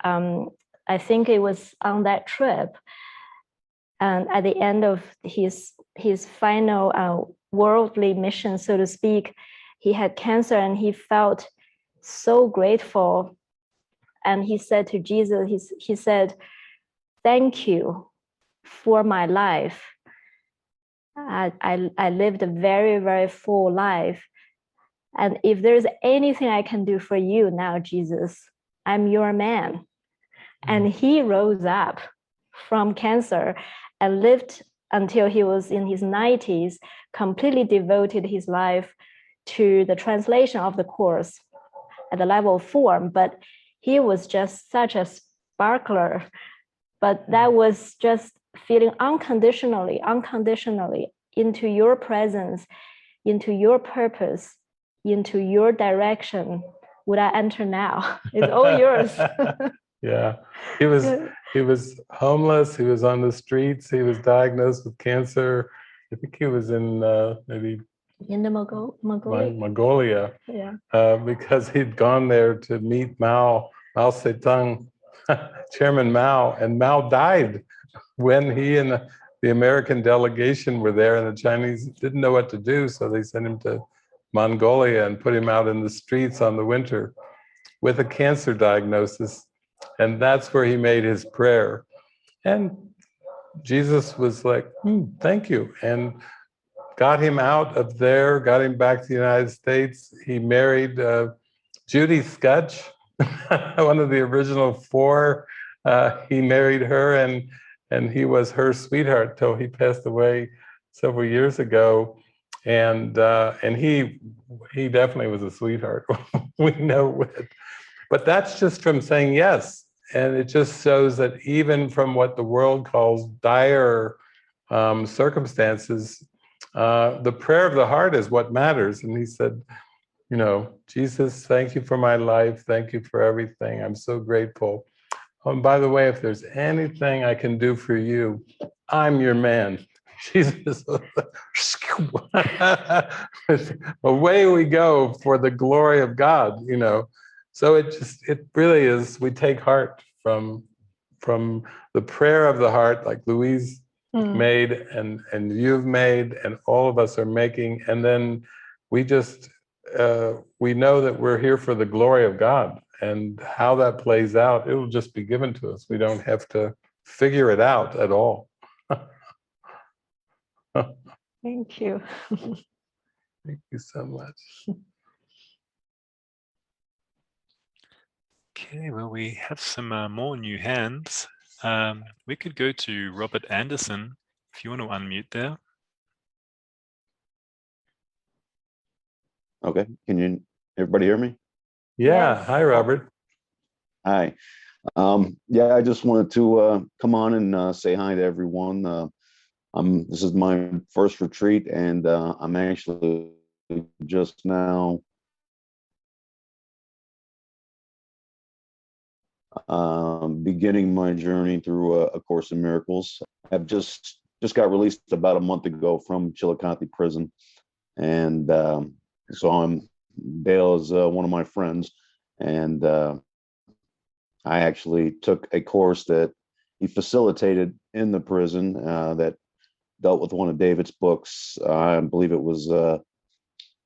I think it was on that trip, and at the end of his final worldly mission, so to speak, he had cancer, and he felt so grateful. And he said to Jesus, he said, "Thank you for my life. I lived a very, very full life. And if there's anything I can do for you now, Jesus, I'm your man." And he rose up from cancer and lived until he was in his 90s, completely devoted his life to the translation of the course at the level of form. But he was just such a sparkler. But that was just feeling unconditionally into your presence, into your purpose, into your direction. Would I enter now? It's all yours. Yeah, he was homeless. He was on the streets. He was diagnosed with cancer. I think he was in maybe in the Mongolia. Because he'd gone there to meet Mao Zedong, Chairman Mao, and Mao died when he and the American delegation were there, and the Chinese didn't know what to do, so they sent him to Mongolia and put him out in the streets on the winter with a cancer diagnosis. And that's where he made his prayer. And Jesus was like, thank you, and got him out of there, got him back to the United States. He married Judy Skutch, one of the original four. He married her, and he was her sweetheart till he passed away several years ago. And he definitely was a sweetheart. We know it. But that's just from saying yes. And it just shows that even from what the world calls dire circumstances, the prayer of the heart is what matters. And he said, Jesus, thank you for my life. Thank you for everything. I'm so grateful. Oh, and by the way, if there's anything I can do for you, I'm your man. Jesus, away we go for the glory of God, So it really is, we take heart from the prayer of the heart, like Louise made and you've made and all of us are making, and then we just we know that we're here for the glory of God, and how that plays out, it will just be given to us. We don't have to figure it out at all. Thank you. Thank you so much. Okay, well, we have some more new hands. We could go to Robert Anderson, if you want to unmute there. Okay, can everybody hear me? Yeah, Yes. Hi, Robert. Hi. Yeah, I just wanted to come on and say hi to everyone. This is my first retreat, and I'm actually just now beginning my journey through A Course in Miracles. I've just got released about a month ago from Chillicothe prison, and so Dale is one of my friends, and I actually took a course that he facilitated in the prison that dealt with one of David's books. I believe it was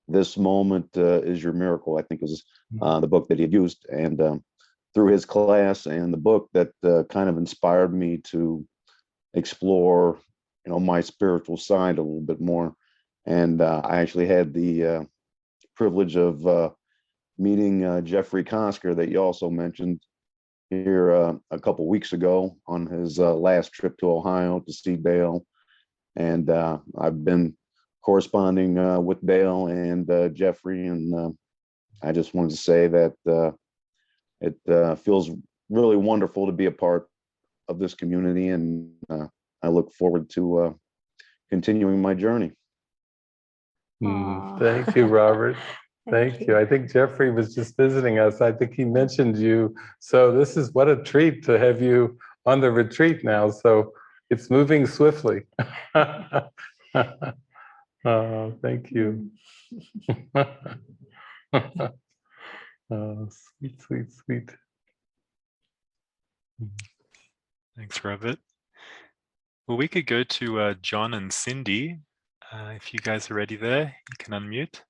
This Moment Is Your Miracle, I think was the book that he had used. And through his class and the book, that kind of inspired me to explore, my spiritual side a little bit more. And I actually had the privilege of meeting Jeffrey Kosker that you also mentioned here a couple weeks ago on his last trip to Ohio to see Dale. And I've been corresponding with Dale and Jeffrey, and I just wanted to say that it feels really wonderful to be a part of this community, and I look forward to continuing my journey. Thank you, Robert. Thank you. I think Jeffrey was just visiting us. I think he mentioned you. So this is what a treat to have you on the retreat now. So it's moving swiftly. Oh, thank you. Oh, sweet, sweet, sweet. Thanks, Robert. Well, we could go to John and Cindy. If you guys are ready there, you can unmute.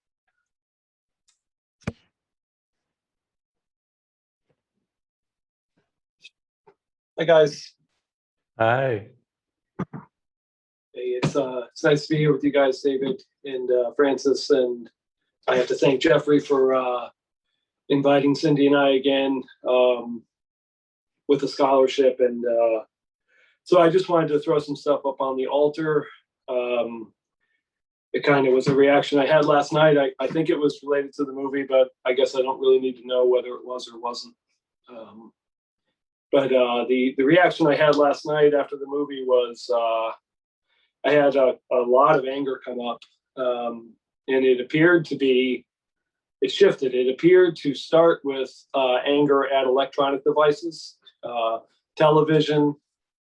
Hi guys. Hi. Hey, it's nice to be here with you guys, David and Francis, and I have to thank Jeffrey for inviting Cindy and I again with the scholarship, and so I just wanted to throw some stuff up on the altar. It kind of was a reaction I had last night. I think it was related to the movie, but I guess I don't really need to know whether it was or wasn't. But the reaction I had last night after the movie was I had a lot of anger come up, and it appeared to be, it shifted. It appeared to start with anger at electronic devices, television,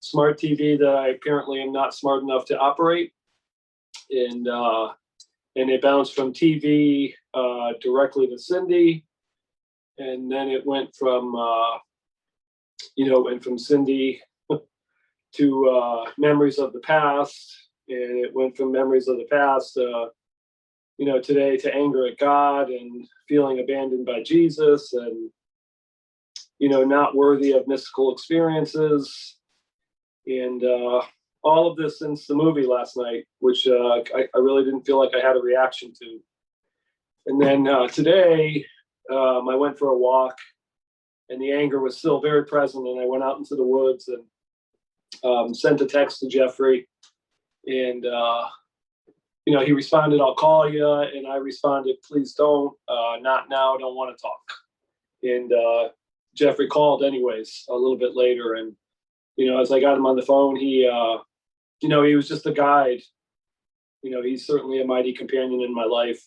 smart TV that I apparently am not smart enough to operate, and it bounced from TV directly to Cindy, and then it went from went from Cindy to memories of the past, and it went from memories of the past, today to anger at God and feeling abandoned by Jesus, and not worthy of mystical experiences, and all of this since the movie last night, which I really didn't feel like I had a reaction to. And then today, I went for a walk, and the anger was still very present, and I went out into the woods and sent a text to Jeffrey, and he responded, "I'll call you," and I responded, "Please don't, not now, don't want to talk." And Jeffrey called anyways a little bit later, and as I got him on the phone, he was just a guide. He's certainly a mighty companion in my life,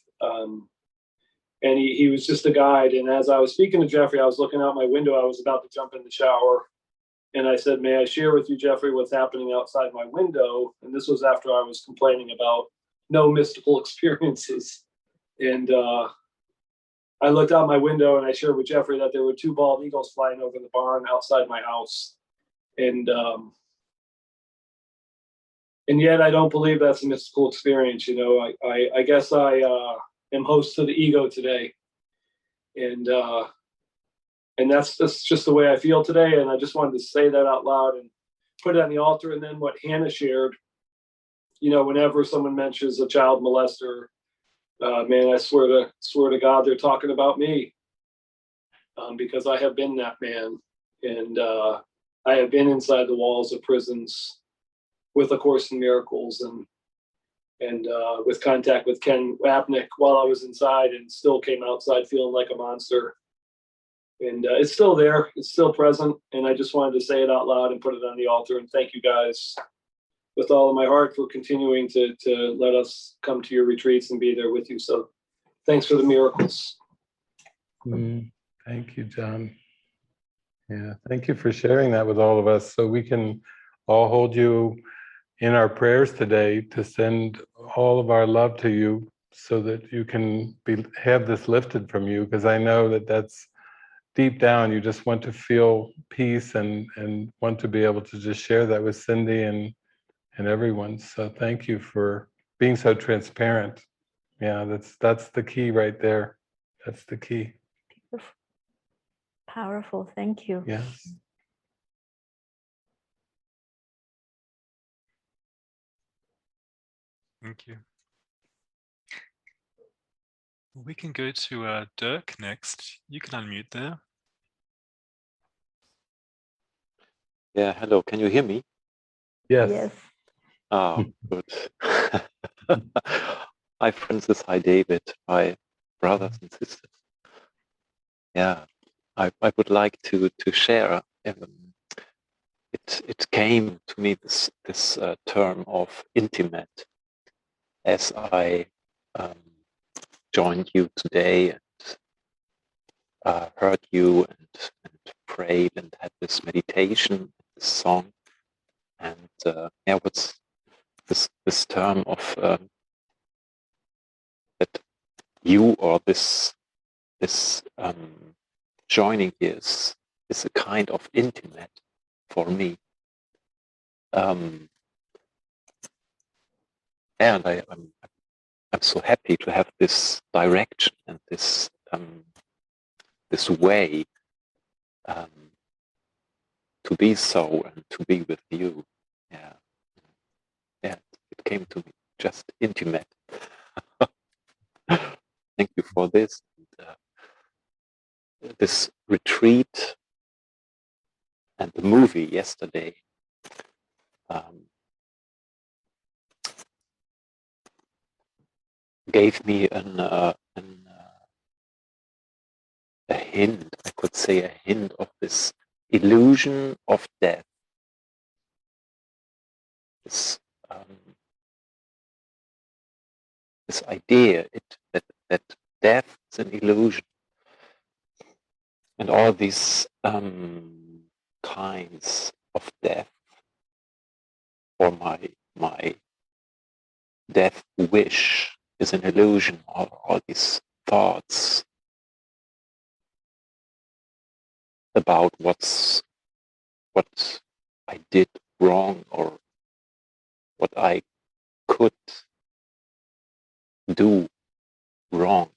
and he was just a guide. And as I was speaking to Jeffrey, I was looking out my window. I was about to jump in the shower, and I said, "May I share with you, Jeffrey, what's happening outside my window?" And this was after I was complaining about no mystical experiences. And I looked out my window and I shared with Jeffrey that there were 2 bald eagles flying over the barn outside my house. And yet I don't believe that's a mystical experience. I guess I am host to the ego today. And that's just the way I feel today. And I just wanted to say that out loud and put it on the altar. And then what Hannah shared, whenever someone mentions a child molester, man, I swear to God, they're talking about me, because I have been that man, and I have been inside the walls of prisons with A Course in Miracles, and with contact with Ken Wapnick while I was inside, and still came outside feeling like a monster. And it's still there, it's still present, and I just wanted to say it out loud and put it on the altar. And thank you guys with all of my heart for continuing to let us come to your retreats and be there with you. So thanks for the miracles. Thank you, John. Yeah, thank you for sharing that with all of us, so we can all hold you in our prayers today to send all of our love to you, so that you can have this lifted from you, because I know that that's deep down, you just want to feel peace and want to be able to just share that with Cindy and everyone. So thank you for being so transparent. Yeah, that's the key right there. That's the key. Powerful. Thank you. Yes. Thank you. We can go to Dirk next. You can unmute there. Yeah, hello. Can you hear me? Yes. Yes. Oh, good. Hi, Francis. Hi, David. Hi, brothers and sisters. Yeah, I would like to share. It came to me this term of intimate as I joined you today and heard you and prayed and had this meditation, this song, and yeah, what's this term of that you or this joining here is a kind of intimate for me, and I'm so happy to have this direction and this way to be so and to be with you. Yeah, it came to me just intimate. Thank you for this. This retreat and the movie yesterday gave me a hint, I could say a hint of this illusion of death. This idea that death is an illusion. And all these kinds of death, or my death wish is an illusion. All these thoughts about what I did wrong or what I could do wrong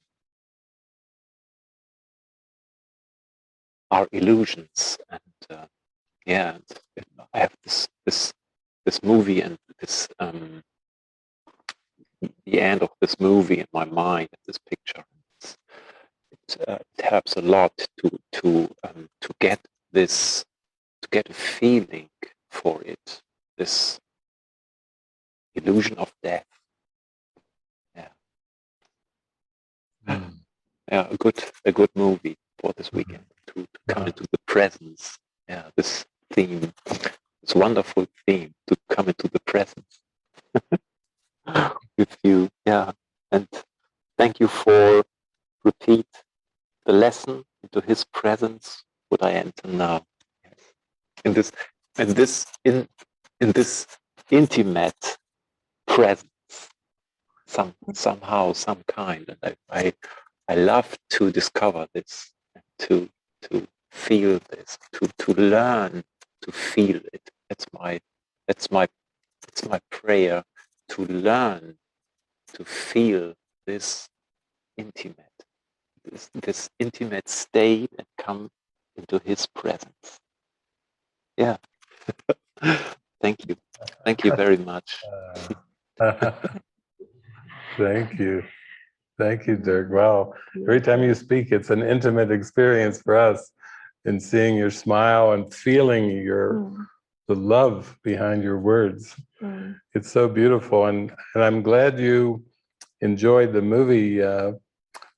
are illusions. And yeah, I have this movie and this the end of this movie in my mind, this picture. It helps a lot to get this, to get a feeling for it, this illusion of death. Yeah, yeah, a good movie for this weekend to come into the presence. Yeah, this theme, this wonderful theme to come into the presence with you. Yeah, and thank you for repeat the lesson into His presence. Would I enter now? In this intimate presence, somehow, some kind, and I love to discover this, to feel this, to learn to feel it. That's my prayer, to learn to feel this intimate, this intimate state and come into His presence. Yeah. Thank you very much. Thank you, Dirk. Wow, every time you speak, it's an intimate experience for us in seeing your smile and feeling the love behind your words. It's so beautiful, and I'm glad you enjoyed the movie.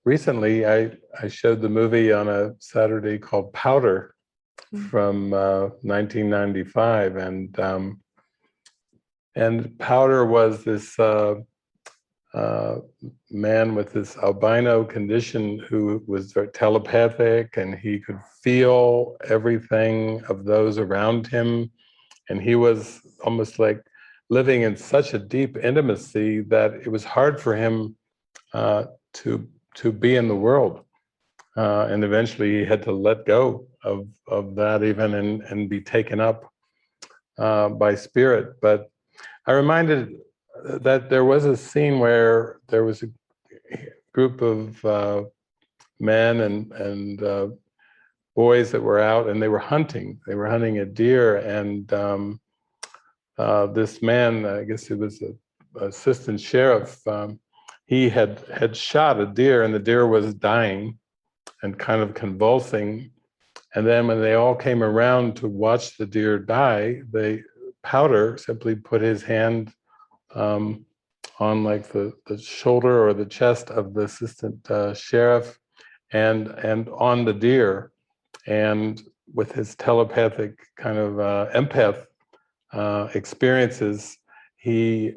Recently, I showed the movie on a Saturday called Powder from 1995, and Powder was this man with this albino condition who was very telepathic, and he could feel everything of those around him, and he was almost like living in such a deep intimacy that it was hard for him to be in the world, and eventually he had to let go of that even and be taken up by spirit. But I reminded that there was a scene where there was a group of men and boys that were out, and they were hunting. They were hunting a deer, and this man, I guess he was an assistant sheriff, he had shot a deer, and the deer was dying and kind of convulsing. And then when they all came around to watch the deer die, Powder simply put his hand on like the shoulder or the chest of the assistant sheriff and on the deer. And with his telepathic kind of empath experiences, he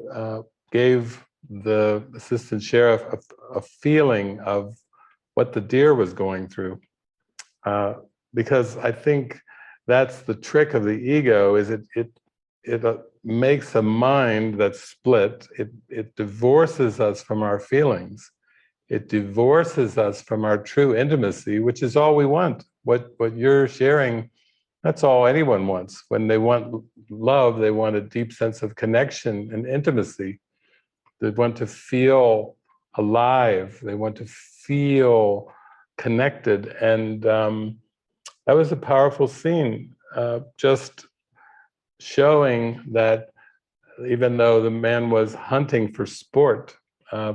gave the assistant sheriff a feeling of what the deer was going through. Because I think that's the trick of the ego, is it makes a mind that's split. It divorces us from our feelings. It divorces us from our true intimacy, which is all we want. What you're sharing, that's all anyone wants. When they want love, they want a deep sense of connection and intimacy. They want to feel alive. They want to feel connected. And that was a powerful scene, just showing that even though the man was hunting for sport,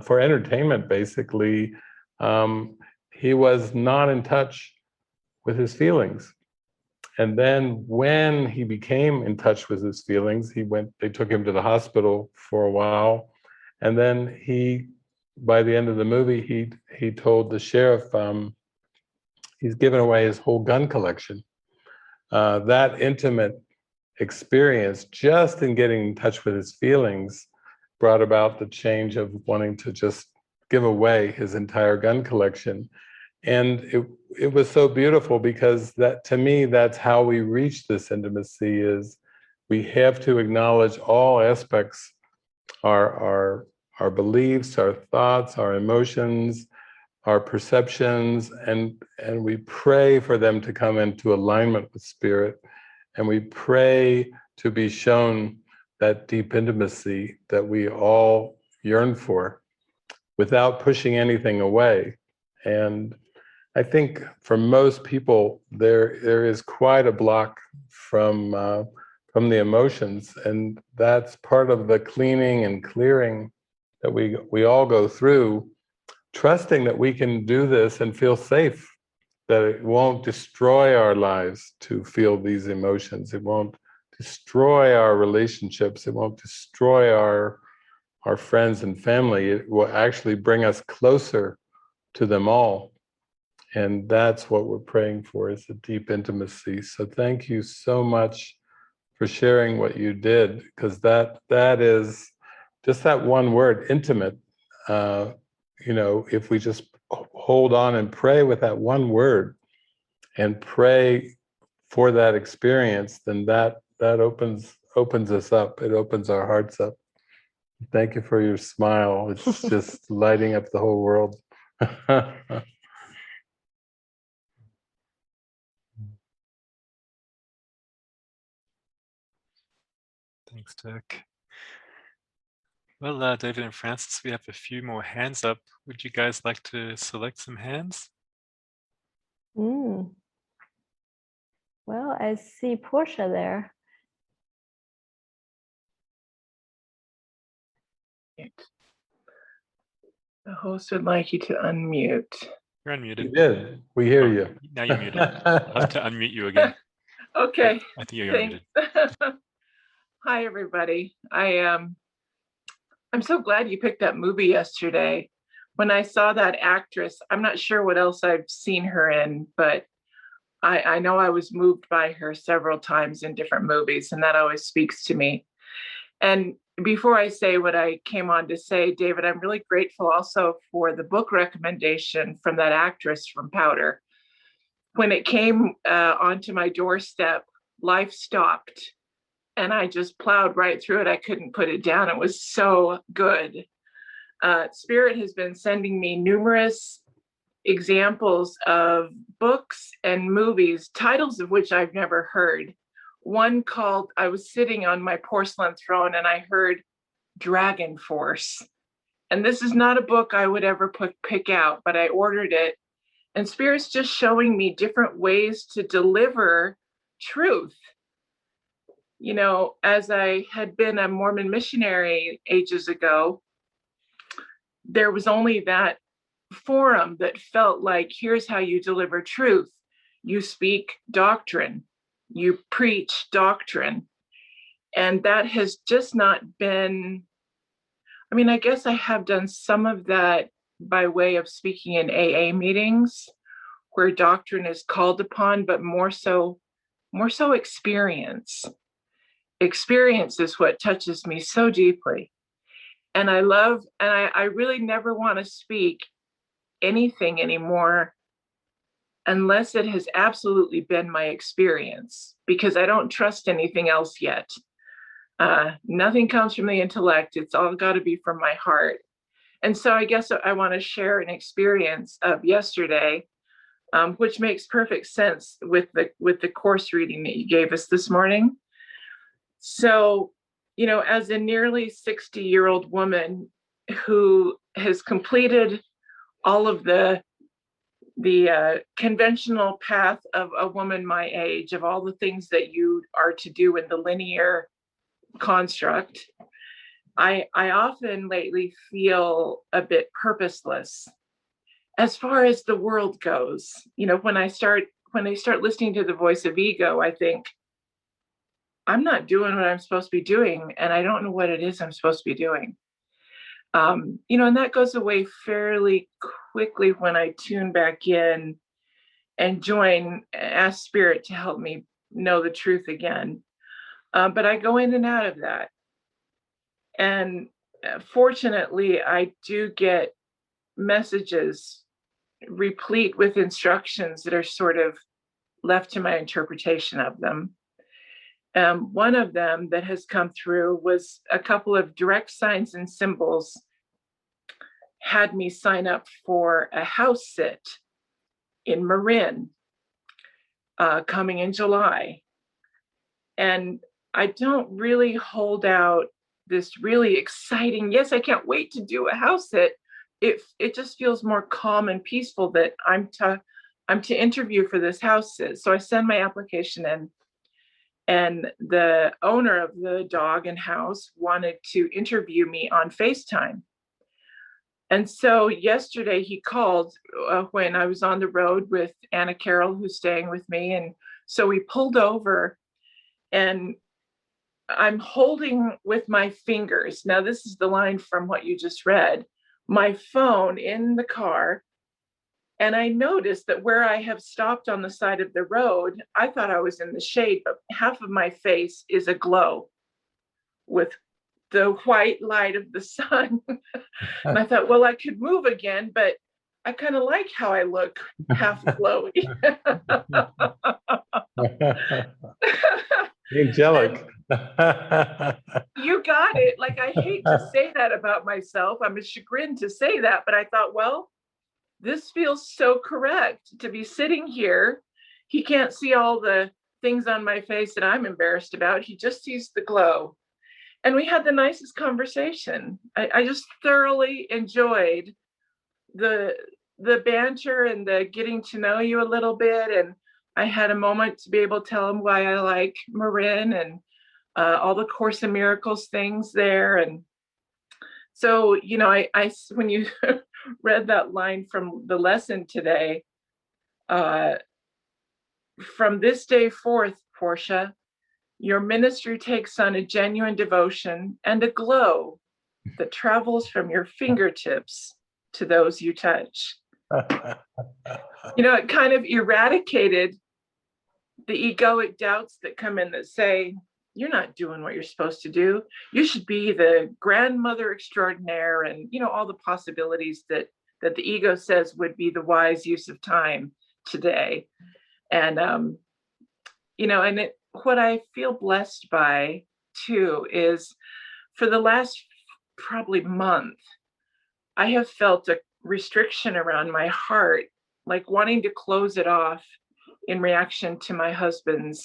for entertainment, basically, he was not in touch with his feelings. And then when he became in touch with his feelings, they took him to the hospital for a while. And then by the end of the movie, he told the sheriff, he's given away his whole gun collection. That intimate experience, just in getting in touch with his feelings, brought about the change of wanting to just give away his entire gun collection. And it was so beautiful, because that, to me, that's how we reach this intimacy, is we have to acknowledge all aspects, our beliefs, our thoughts, our emotions, our perceptions, and we pray for them to come into alignment with spirit. And we pray to be shown that deep intimacy that we all yearn for, without pushing anything away. And I think for most people, there is quite a block from the emotions, and that's part of the cleaning and clearing that we all go through, trusting that we can do this and feel safe, that it won't destroy our lives to feel these emotions. It won't destroy our relationships. It won't destroy our friends and family. It will actually bring us closer to them all. And that's what we're praying for, is a deep intimacy. So thank you so much for sharing what you did, because that is just that one word, intimate. If we just hold on and pray with that one word and pray for that experience, then that opens us up. It opens our hearts up. Thank you for your smile. It's just lighting up the whole world. Thanks, Dirk. Well, David and Francis, we have a few more hands up. Would you guys like to select some hands? Well, I see Portia there. The host would like you to unmute. You're unmuted. You did. We hear you. Now you're muted. I'll have to unmute you again. Okay. I think you're muted. Hi, everybody. I'm so glad you picked that movie yesterday. When I saw that actress, I'm not sure what else I've seen her in, but I know I was moved by her several times in different movies, and that always speaks to me. And before I say what I came on to say, David, I'm really grateful also for the book recommendation from that actress from Powder. When it came onto my doorstep, life stopped, and I just plowed right through it. I couldn't put it down. It was so good. Spirit has been sending me numerous examples of books and movies, titles of which I've never heard. One called, I was sitting on my porcelain throne and I heard Dragon Force. And this is not a book I would ever pick out, but I ordered it. And Spirit's just showing me different ways to deliver truth. You know, as I had been a Mormon missionary ages ago, there was only that forum that felt like, here's how you deliver truth. You speak doctrine, you preach doctrine. And that has just not been, I mean, I guess I have done some of that by way of speaking in AA meetings where doctrine is called upon, but more so experience. Experience is what touches me so deeply. And I love, and I really never want to speak anything anymore unless it has absolutely been my experience, because I don't trust anything else yet. Nothing comes from the intellect. It's all got to be from my heart. And so I guess I want to share an experience of yesterday, which makes perfect sense with the course reading that you gave us this morning. So, you know, as a nearly 60-year-old woman who has completed all of the conventional path of a woman my age, of all the things that you are to do in the linear construct, I often lately feel a bit purposeless as far as the world goes. You know, when I start listening to the voice of ego, I think, I'm not doing what I'm supposed to be doing, and I don't know what it is I'm supposed to be doing. You know, and that goes away fairly quickly when I tune back in and ask Spirit to help me know the truth again. But I go in and out of that. And fortunately, I do get messages replete with instructions that are sort of left to my interpretation of them. One of them that has come through was a couple of direct signs and symbols had me sign up for a house sit in Marin coming in July. And I don't really hold out this really exciting, yes, I can't wait to do a house sit. It just feels more calm and peaceful that I'm to interview for this house sit. So I send my application in. And the owner of the dog and house wanted to interview me on FaceTime. And so yesterday he called when I was on the road with Anna Carroll, who's staying with me. And so we pulled over, and I'm holding with my fingers. Now, this is the line from what you just read, my phone in the car. And I noticed that where I have stopped on the side of the road, I thought I was in the shade, but half of my face is aglow with the white light of the sun. And I thought, well, I could move again, but I kind of like how I look half glowy. Angelic. You got it. Like, I hate to say that about myself. I'm chagrined to say that, but I thought, well, this feels so correct to be sitting here. He can't see all the things on my face that I'm embarrassed about. He just sees the glow. And we had the nicest conversation. I just thoroughly enjoyed the banter and the getting to know you a little bit. And I had a moment to be able to tell him why I like Marin and all the Course in Miracles things there. And so, you know, I when you read that line from the lesson today, from this day forth, Portia, your ministry takes on a genuine devotion and a glow that travels from your fingertips to those you touch. You know, it kind of eradicated the egoic doubts that come in that say, you're not doing what you're supposed to do. You should be the grandmother extraordinaire, and, you know, all the possibilities that the ego says would be the wise use of time today. And, you know, and what I feel blessed by too is for the last probably month, I have felt a restriction around my heart, like wanting to close it off in reaction to my husband's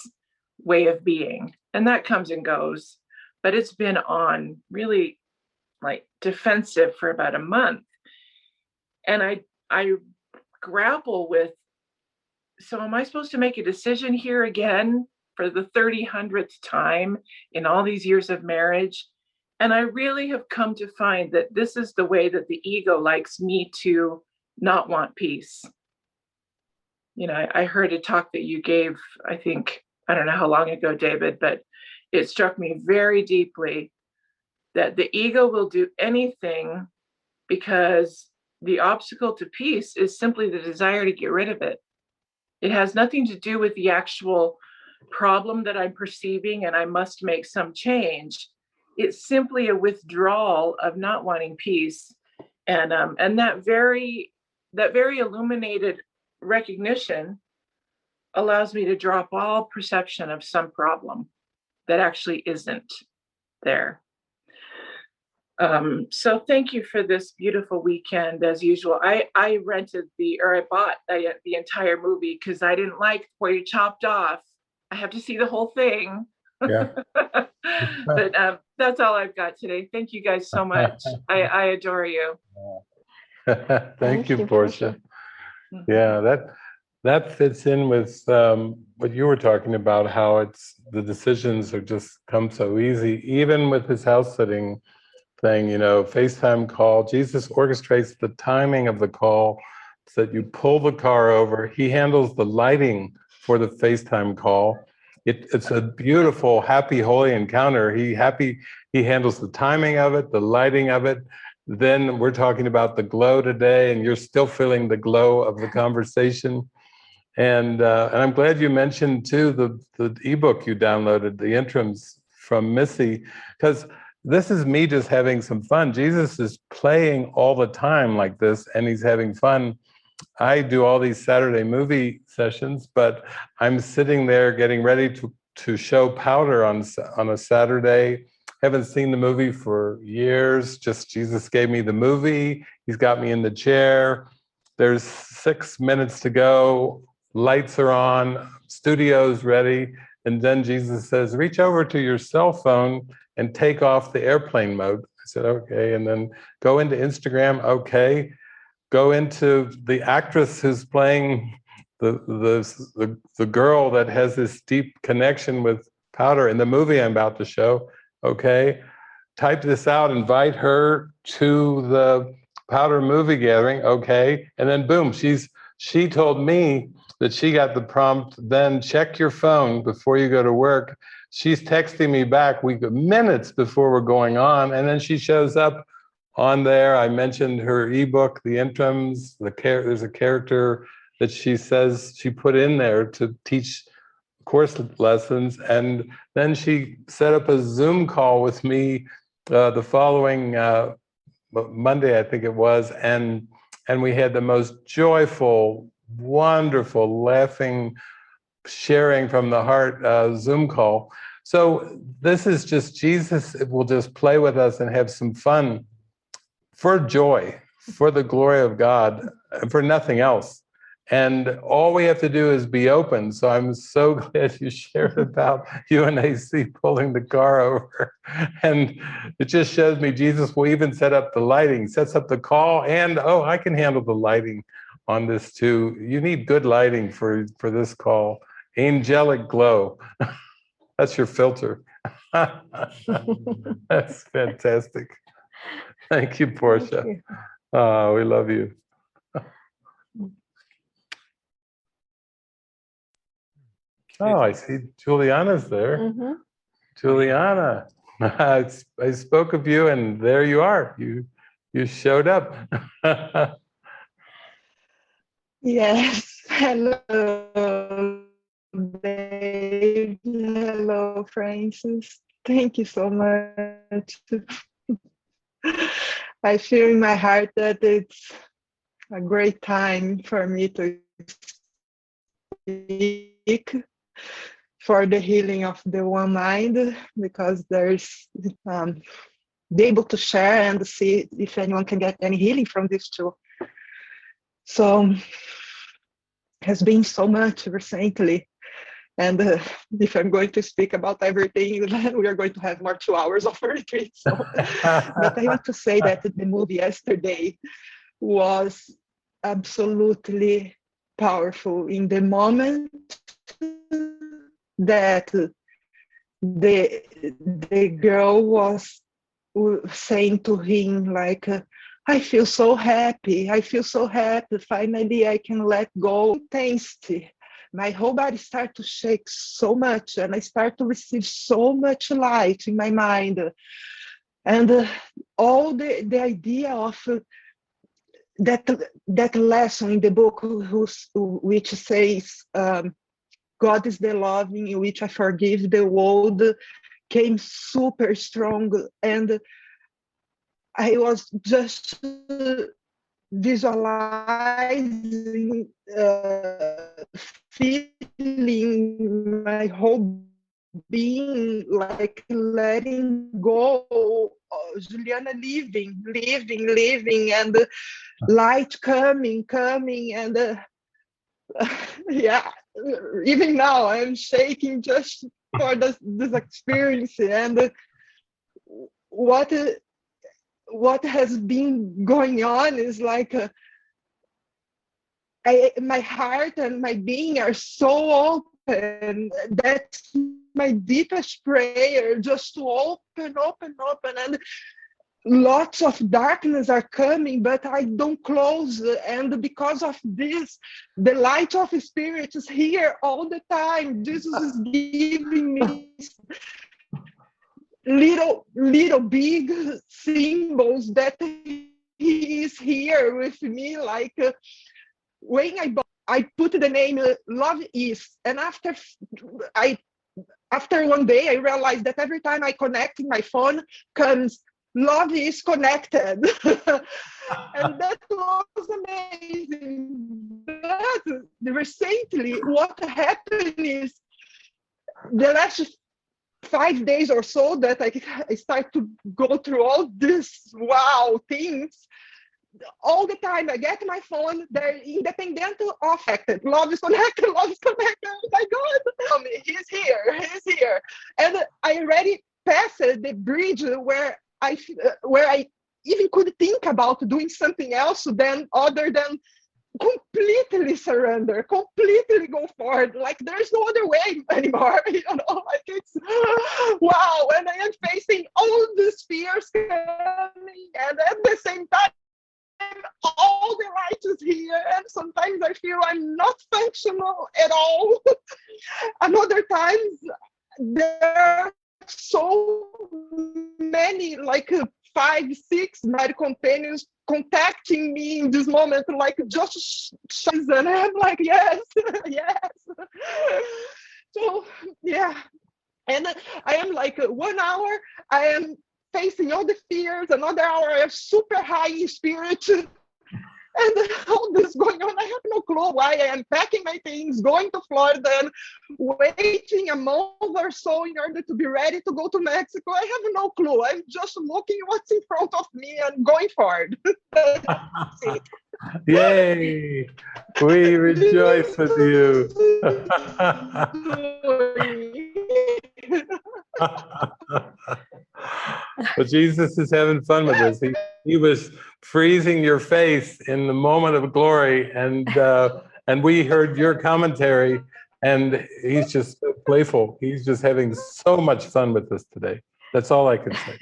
way of being. And that comes and goes, but it's been on really like defensive for about a month. And I grapple with, so am I supposed to make a decision here again for the 300th time in all these years of marriage? And I really have come to find that this is the way that the ego likes me to not want peace. You know, I heard a talk that you gave, I think, I don't know how long ago, David, but it struck me very deeply that the ego will do anything because the obstacle to peace is simply the desire to get rid of it. It has nothing to do with the actual problem that I'm perceiving and I must make some change. It's simply a withdrawal of not wanting peace. And that very illuminated recognition allows me to drop all perception of some problem that actually isn't there. So thank you for this beautiful weekend. As usual, I bought the entire movie because I didn't like where you chopped off. I have to see the whole thing. Yeah. But that's all I've got today. Thank you guys so much. I adore you. Thank you, Portia. Yeah, that fits in with what you were talking about, how it's the decisions are just come so easy, even with his house sitting thing, you know, FaceTime call. Jesus orchestrates the timing of the call so that you pull the car over. He handles the lighting for the FaceTime call. It's a beautiful, happy, holy encounter. He handles the timing of it, the lighting of it. Then we're talking about the glow today, and you're still feeling the glow of the conversation. And I'm glad you mentioned too the ebook you downloaded, the interims from Missy, because this is me just having some fun. Jesus is playing all the time like this, and he's having fun. I do all these Saturday movie sessions, but I'm sitting there getting ready to show Powder on a Saturday. Haven't seen the movie for years. Just Jesus gave me the movie. He's got me in the chair. There's 6 minutes to go. Lights are on. Studio's ready. And then Jesus says, reach over to your cell phone and take off the airplane mode. I said, okay. And then go into Instagram. Okay. Go into the actress who's playing the girl that has this deep connection with Powder in the movie I'm about to show. Okay. Type this out, invite her to the Powder movie gathering. Okay. And then boom, she told me that she got the prompt, then check your phone before you go to work. She's texting me back minutes before we're going on. And then she shows up on there. I mentioned her ebook, the interims, there's a character that she says she put in there to teach course lessons. And then she set up a Zoom call with me the following Monday, I think it was. And we had the most joyful, wonderful, laughing, sharing from the heart Zoom call. So this is just Jesus will just play with us and have some fun for joy, for the glory of God, for nothing else. And all we have to do is be open. So I'm so glad you shared about you and AC pulling the car over. And it just shows me Jesus will even set up the lighting, sets up the call, and I can handle the lighting on this too. You need good lighting for this call. Angelic glow. That's your filter. That's fantastic. Thank you, Portia. Thank you. We love you. Oh, I see Juliana's there. Mm-hmm. Juliana, I spoke of you, and there you are. You showed up. Yes. Hello, Dave. Hello, Francis. Thank you so much. I feel in my heart that it's a great time for me to speak for the healing of the one mind, because there's be able to share and see if anyone can get any healing from this too. So has been so much recently, and if I'm going to speak about everything, then we are going to have more 2 hours of retreat. So, but I want to say that the movie yesterday was absolutely powerful in the moment that the girl was saying to him like, I feel so happy. I feel so happy. Finally, I can let go. Intensity. My whole body starts to shake so much, and I start to receive so much light in my mind. And all the idea of that lesson in the book, which says, God is the love in which I forgive the world, came super strong. And I was just visualizing, feeling my whole being like letting go, Juliana living, and light coming, and yeah, even now I'm shaking just for this experience. And what has been going on is like my heart and my being are so open. That's my deepest prayer, just to open, and lots of darkness are coming, but I don't close. And because of this, the light of the Spirit is here all the time. Jesus is giving me little big symbols that he is here with me. Like when I put the name Love Is, and after one day I realized that every time I connect, my phone comes, love is connected. And that was amazing. But recently, what happened is the last 5 days or so that I start to go through all these wow things. All the time I get my phone, they're independent of affected. Love is connected, love is connected. Oh my God, he's here. And I already passed the bridge where I even could think about doing something else other than completely surrender, completely go forward. Like there's no other way anymore, like it's wow. And I am facing all these fears coming, and at the same time all the light is here, and sometimes I feel I'm not functional at all. And other times there are so many, like 5, 6 my companions contacting me in this moment, like just and I'm like, yes. So yeah, and I am like 1 hour I am facing all the fears, another hour I am super high in spirit, and all this going on. I have no clue why. I am packing my things, going to Florida, and waiting a month or so in order to be ready to go to Mexico. I have no clue. I'm just looking what's in front of me and going forward. Yay! We rejoice with you. But Jesus is having fun with us. He was freezing your face in the moment of glory, and we heard your commentary, and he's just so playful. He's just having so much fun with us today. That's all I can say.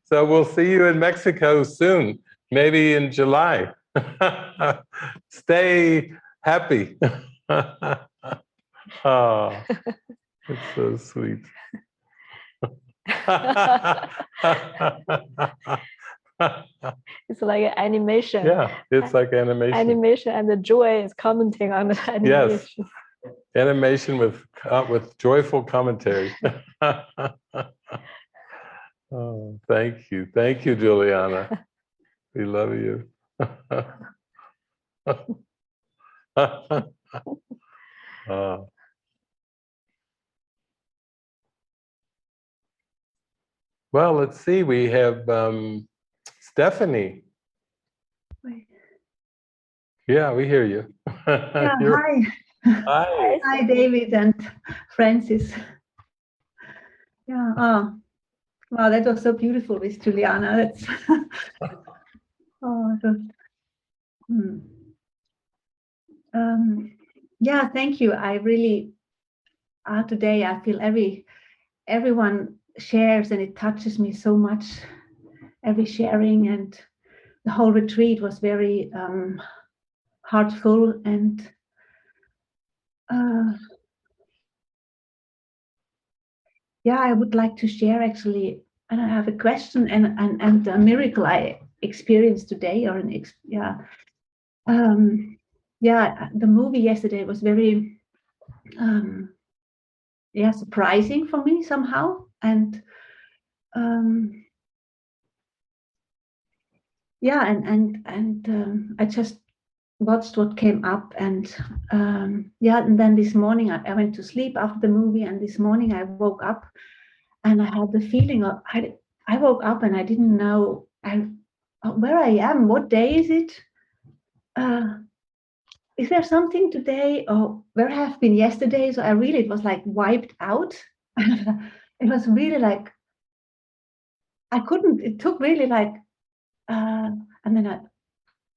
So we'll see you in Mexico soon, maybe in July. Stay happy. Oh, it's so sweet. It's like an animation. Yeah, it's like animation. Animation, and the joy is commenting on the animation. Yes, animation with joyful commentary. Oh, thank you, Juliana. We love you. Oh. Well, let's see. We have Stephanie. Yeah, we hear you. Yeah, hi. Hi. Hi, David and Francis. Yeah. Oh, wow, that was so beautiful with Juliana. That's oh, yeah, thank you. I really today I feel everyone shares, and it touches me so much, every sharing, and the whole retreat was very heartful. And yeah, I would like to share actually, and I have a question and a miracle I experienced today, or the movie yesterday was very surprising for me somehow. And I just watched what came up, and and then this morning I went to sleep after the movie, and this morning I woke up and I had the feeling of I woke up and I didn't know where I am. What day is it? Is there something today, or where I have been yesterday? So it was like wiped out. It was really like it took really like, and then I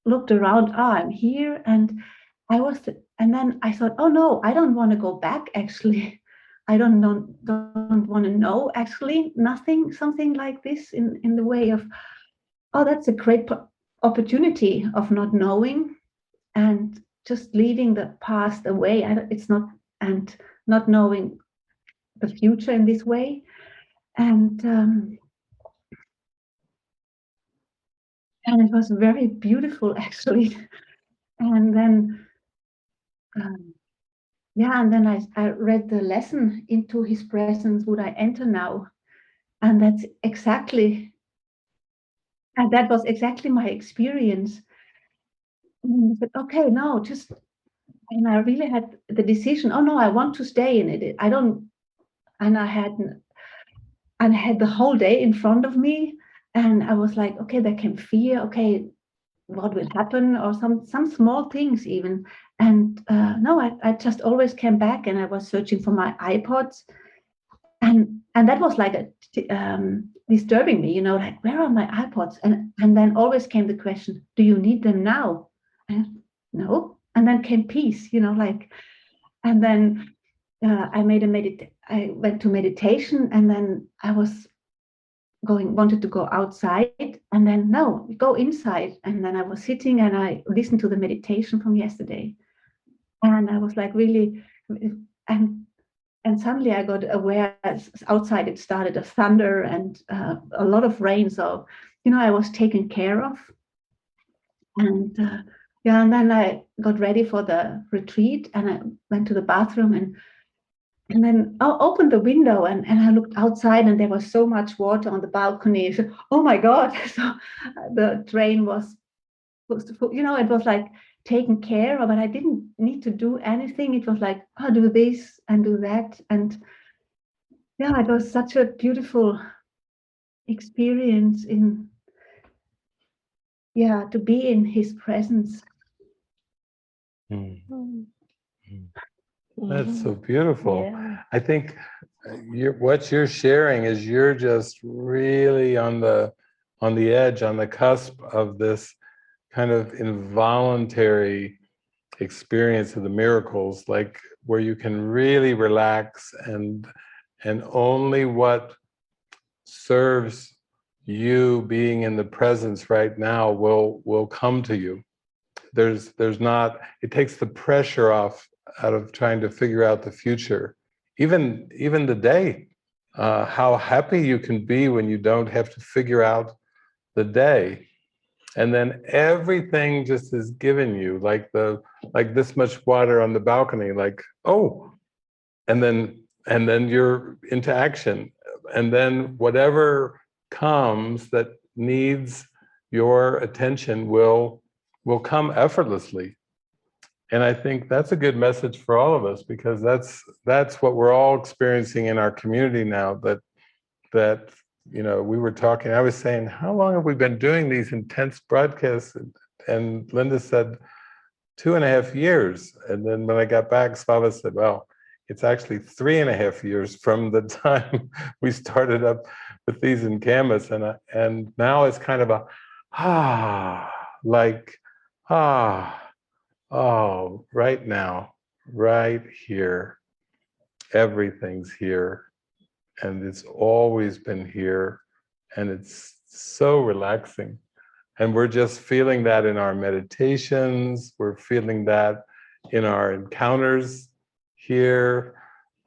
looked around, I'm here, and and then I thought, oh no, I don't want to go back actually. I don't want to know actually nothing, something like this in the way of, oh, that's a great opportunity of not knowing and just leaving the past away. It's not, and not knowing the future in this way. And it was very beautiful actually. And then and then I read the lesson, into his presence would I enter now. And that was exactly my experience. And I said, okay, no, and I really had the decision, oh no, I want to stay in it. I don't, and I had the whole day in front of me, and I was like, okay, there came fear, okay, what will happen, or some small things even. And no, I just always came back, and I was searching for my iPods, and that was like disturbing me, like, where are my iPods? And then always came the question, do you need them now? And no. And then came peace, like, and then I went to meditation, and then I wanted to go outside, and then no, go inside. And then I was sitting and I listened to the meditation from yesterday, and I was like really, and suddenly I got aware outside it started a thunder and a lot of rain. So, I was taken care of. And and then I got ready for the retreat, and I went to the bathroom, and then I opened the window, and I looked outside, and there was so much water on the balcony. So, oh my God. So the drain was, it was like taken care of, but I didn't need to do anything. It was like, oh, do this and do that. And it was such a beautiful experience to be in his presence. That's so beautiful. Yeah. I think what you're sharing is you're just really on the edge, on the cusp of this kind of involuntary experience of the miracles, like where you can really relax, and only what serves you being in the presence right now will come to you. There's not, it takes the pressure off out of trying to figure out the future, even the day. How happy you can be when you don't have to figure out the day, and then everything just is given you, like this much water on the balcony, like, oh, and then you're into action, and then whatever comes that needs your attention will come effortlessly. And I think that's a good message for all of us, because that's what we're all experiencing in our community now. That we were talking, I was saying, how long have we been doing these intense broadcasts? And Linda said 2.5 years. And then when I got back, Slava said, well, it's actually 3.5 years from the time we started up with these in Canvas. And now it's kind of oh, right now, right here, everything's here. and it's always been here, and it's so relaxing. And we're just feeling that in our meditations, we're feeling that in our encounters here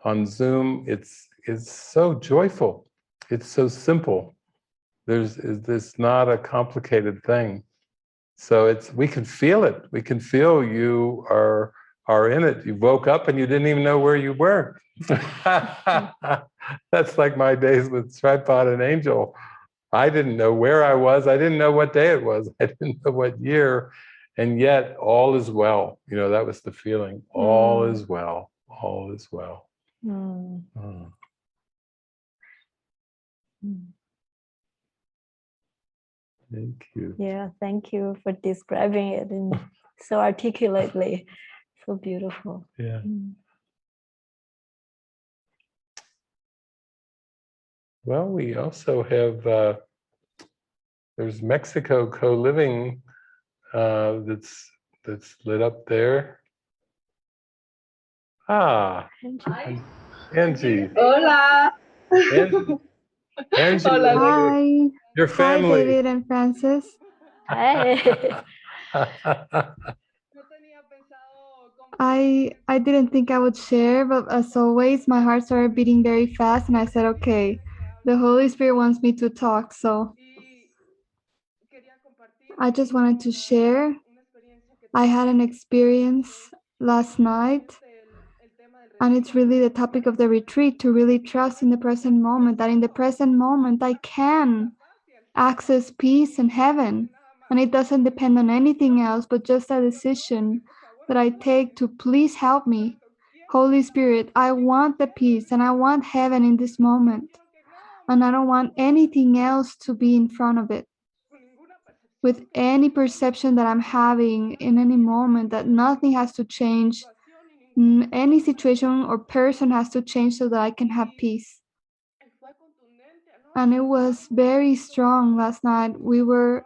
on Zoom. It's so joyful. It's so simple. It's not a complicated thing. So we can feel it. We can feel you are in it. You woke up and you didn't even know where you were. That's like my days with Tripod and Angel. I didn't know where I was. I didn't know what day it was. I didn't know what year. And yet all is well. You know, that was the feeling. All is well. All is well. Mm. Mm. Mm. Thank you. Yeah, thank you for describing it in so articulately. So beautiful. Yeah. Mm. Well, we also have, there's Mexico co-living that's lit up there. Ah, Angie. Hola. Angie, Hola. Hi. your Hi, family. David and Francis. Hey. I didn't think I would share, but as always, my heart started beating very fast, and I said, okay, the Holy Spirit wants me to talk, so I just wanted to share. I had an experience last night, and it's really the topic of the retreat, to really trust in the present moment, that in the present moment I can access peace and heaven, and it doesn't depend on anything else but just a decision that I take to please help me. Holy Spirit, I want the peace and I want heaven in this moment, and I don't want anything else to be in front of it. With any perception that I'm having in any moment, that nothing has to change, any situation or person has to change so that I can have peace. And it was very strong last night. We were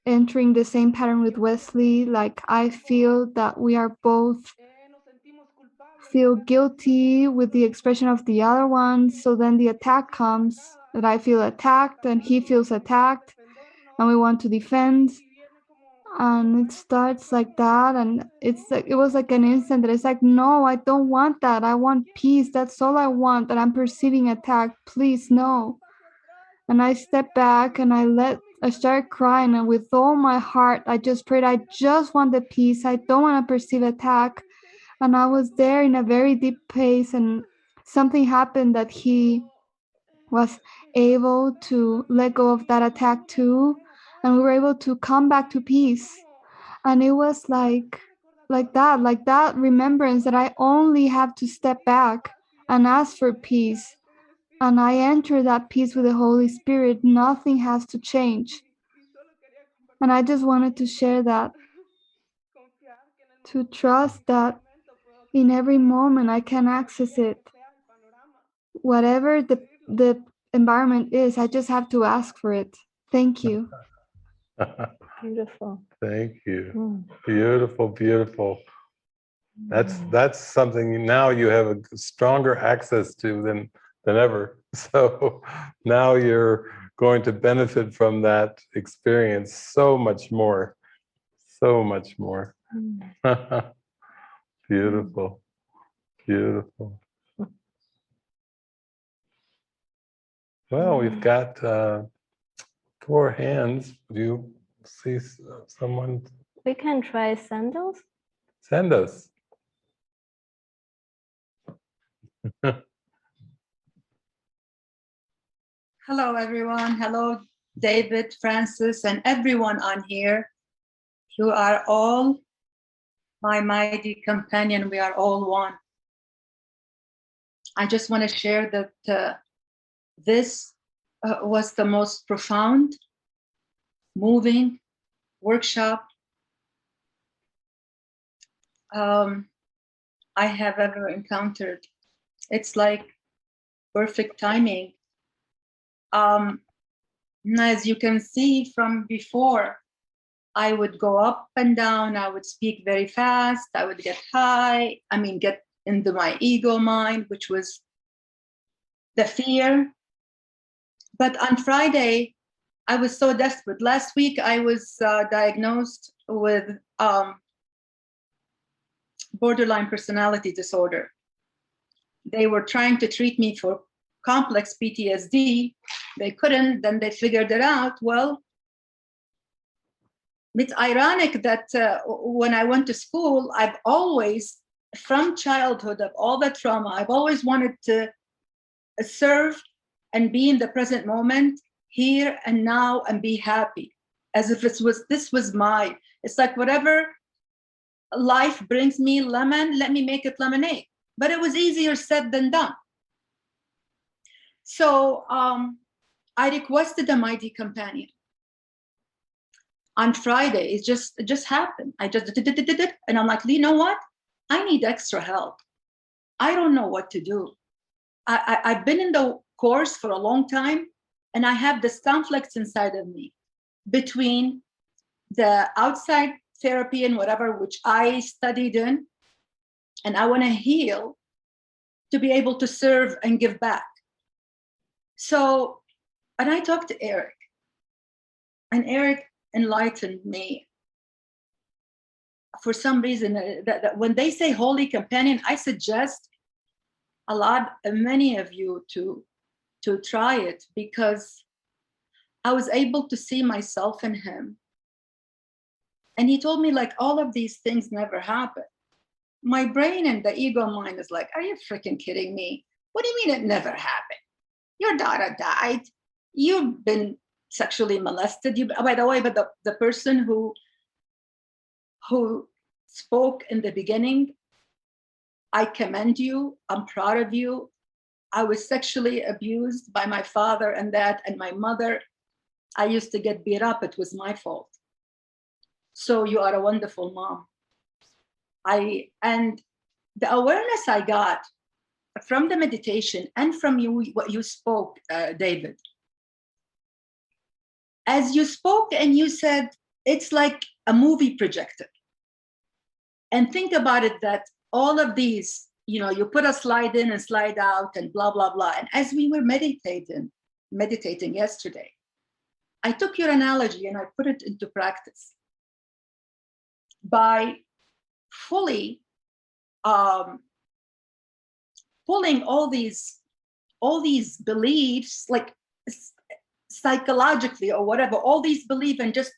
entering the same pattern with Wesley. Like, I feel that we are both feel guilty with the expression of the other one. So then the attack comes, that I feel attacked and he feels attacked, and we want to defend. And it starts like that, and it's like, it was like an instant that it's like, no, I don't want that. I want peace. That's all I want. That I'm perceiving attack. Please, no. And I stepped back and I started crying, and with all my heart, I just prayed, I just want the peace. I don't want to perceive attack. And I was there in a very deep pace, and something happened that he was able to let go of that attack too. And we were able to come back to peace. And it was like that remembrance that I only have to step back and ask for peace. And I enter that peace with the Holy Spirit. Nothing has to change. And I just wanted to share that, to trust that in every moment I can access it. Whatever the environment is, I just have to ask for it. Thank you. Beautiful. Thank you. Mm. Beautiful, beautiful. That's something now you have a stronger access to than ever. So now you're going to benefit from that experience so much more. So much more. Mm. Beautiful. Beautiful. Well, we've got 4 hands. Do you see someone? We can try sandals. Send us. Hello, everyone. Hello, David, Francis, and everyone on here. You are all my mighty companion. We are all one. I just want to share that this was the most profound, moving workshop I have ever encountered. It's like perfect timing. As you can see from before, I would go up and down. I would speak very fast. I would get high. Get into my ego mind, which was the fear. But on Friday, I was so desperate. Last week, I was diagnosed with borderline personality disorder. They were trying to treat me for complex PTSD. They couldn't. Then they figured it out. Well, it's ironic that when I went to school, I've always, from childhood, of all the trauma, I've always wanted to serve and be in the present moment, here and now, and be happy, as if this was mine. It's like whatever life brings me, lemon, let me make it lemonade. But it was easier said than done. So I requested a mighty companion. On Friday, it just happened. I just did it, and I'm like, you know what? I need extra help. I don't know what to do. I've been in the course for a long time, and I have this conflict inside of me between the outside therapy and whatever, which I studied in, and I want to heal to be able to serve and give back. So, and I talked to Eric, and Eric enlightened me. For some reason, that when they say holy companion, I suggest many of you to try it, because I was able to see myself in him. And he told me, like, all of these things never happen. My brain and the ego mind is like, are you freaking kidding me? What do you mean it never happened? Your daughter died. You've been sexually molested. By the way, but the person who spoke in the beginning, I commend you. I'm proud of you. I was sexually abused by my father and my mother. I used to get beat up. It was my fault. So you are a wonderful mom. And the awareness I got from the meditation and from you, what you spoke, David, as you spoke and you said, it's like a movie projector. And think about it, that all of these, you put a slide in and slide out and blah, blah, blah. And as we were meditating yesterday, I took your analogy and I put it into practice by fully pulling all these beliefs, like psychologically or whatever, all these beliefs, and just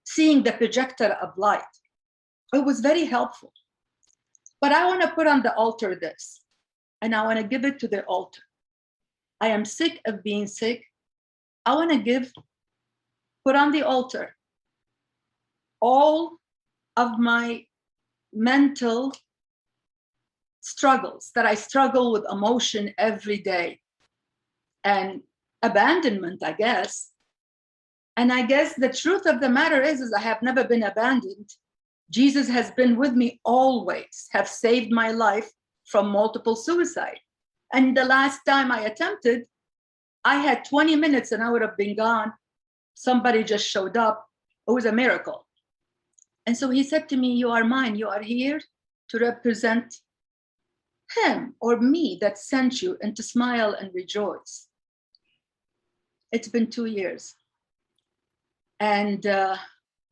seeing the projector of light. It was very helpful. But I want to put on the altar this, and I want to give it to the altar. I am sick of being sick. I want to put on the altar all of my mental struggles, that I struggle with emotion every day, and abandonment, I guess. And I guess the truth of the matter is I have never been abandoned. Jesus has been with me always, have saved my life from multiple suicide. And the last time I attempted, I had 20 minutes and I would have been gone. Somebody just showed up. It was a miracle. And so he said to me, you are mine. You are here to represent him or me that sent you, and to smile and rejoice. It's been 2 years. And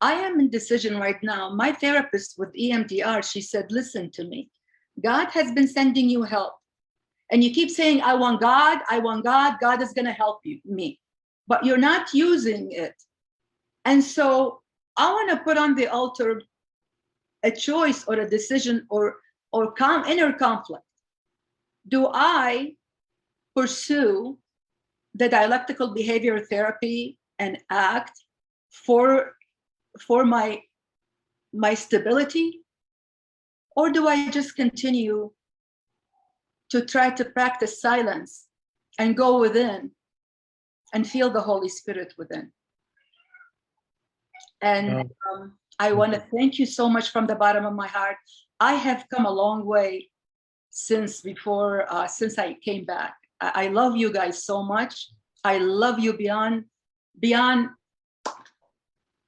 I am in decision right now. My therapist with EMDR, she said, listen to me. God has been sending you help. And you keep saying, I want God, I want God. God is going to help me. But you're not using it. And so I want to put on the altar a choice or a decision or inner conflict. Do I pursue the dialectical behavior therapy and ACT for my stability? Or do I just continue to try to practice silence and go within and feel the Holy Spirit within? And I want to thank you so much from the bottom of my heart. I have come a long way since I came back. I love you guys so much. I love you beyond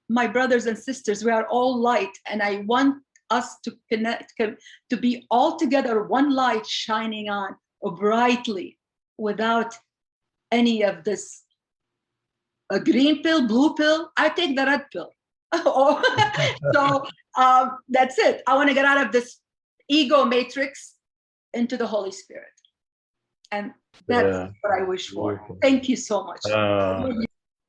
my brothers and sisters. We are all light, and I want us to connect, to be all together, one light shining on brightly, without any of this. A green pill, blue pill, I take the red pill. So that's it. I want to get out of this ego matrix into the Holy Spirit. And that's what I wish for. Beautiful. Thank you so much.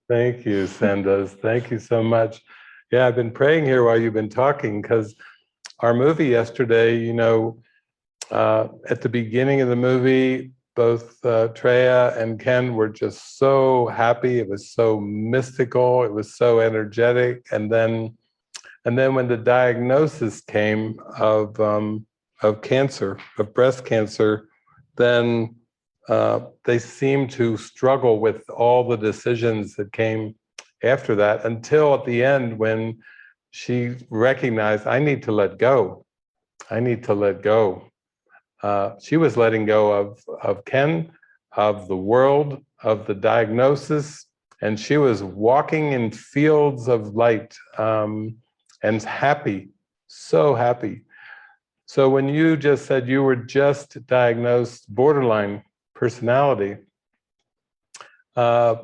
Thank you, Sandoz. Thank you so much. Yeah, I've been praying here while you've been talking, because our movie yesterday, you know, at the beginning of the movie, both Treya and Ken were just so happy. It was so mystical. It was so energetic. And then when the diagnosis came of cancer, of breast cancer, then they seemed to struggle with all the decisions that came after that, until at the end when she recognized, I need to let go. I need to let go. She was letting go of Ken, of the world, of the diagnosis, and she was walking in fields of light and happy, so happy. So when you just said you were just diagnosed borderline personality, I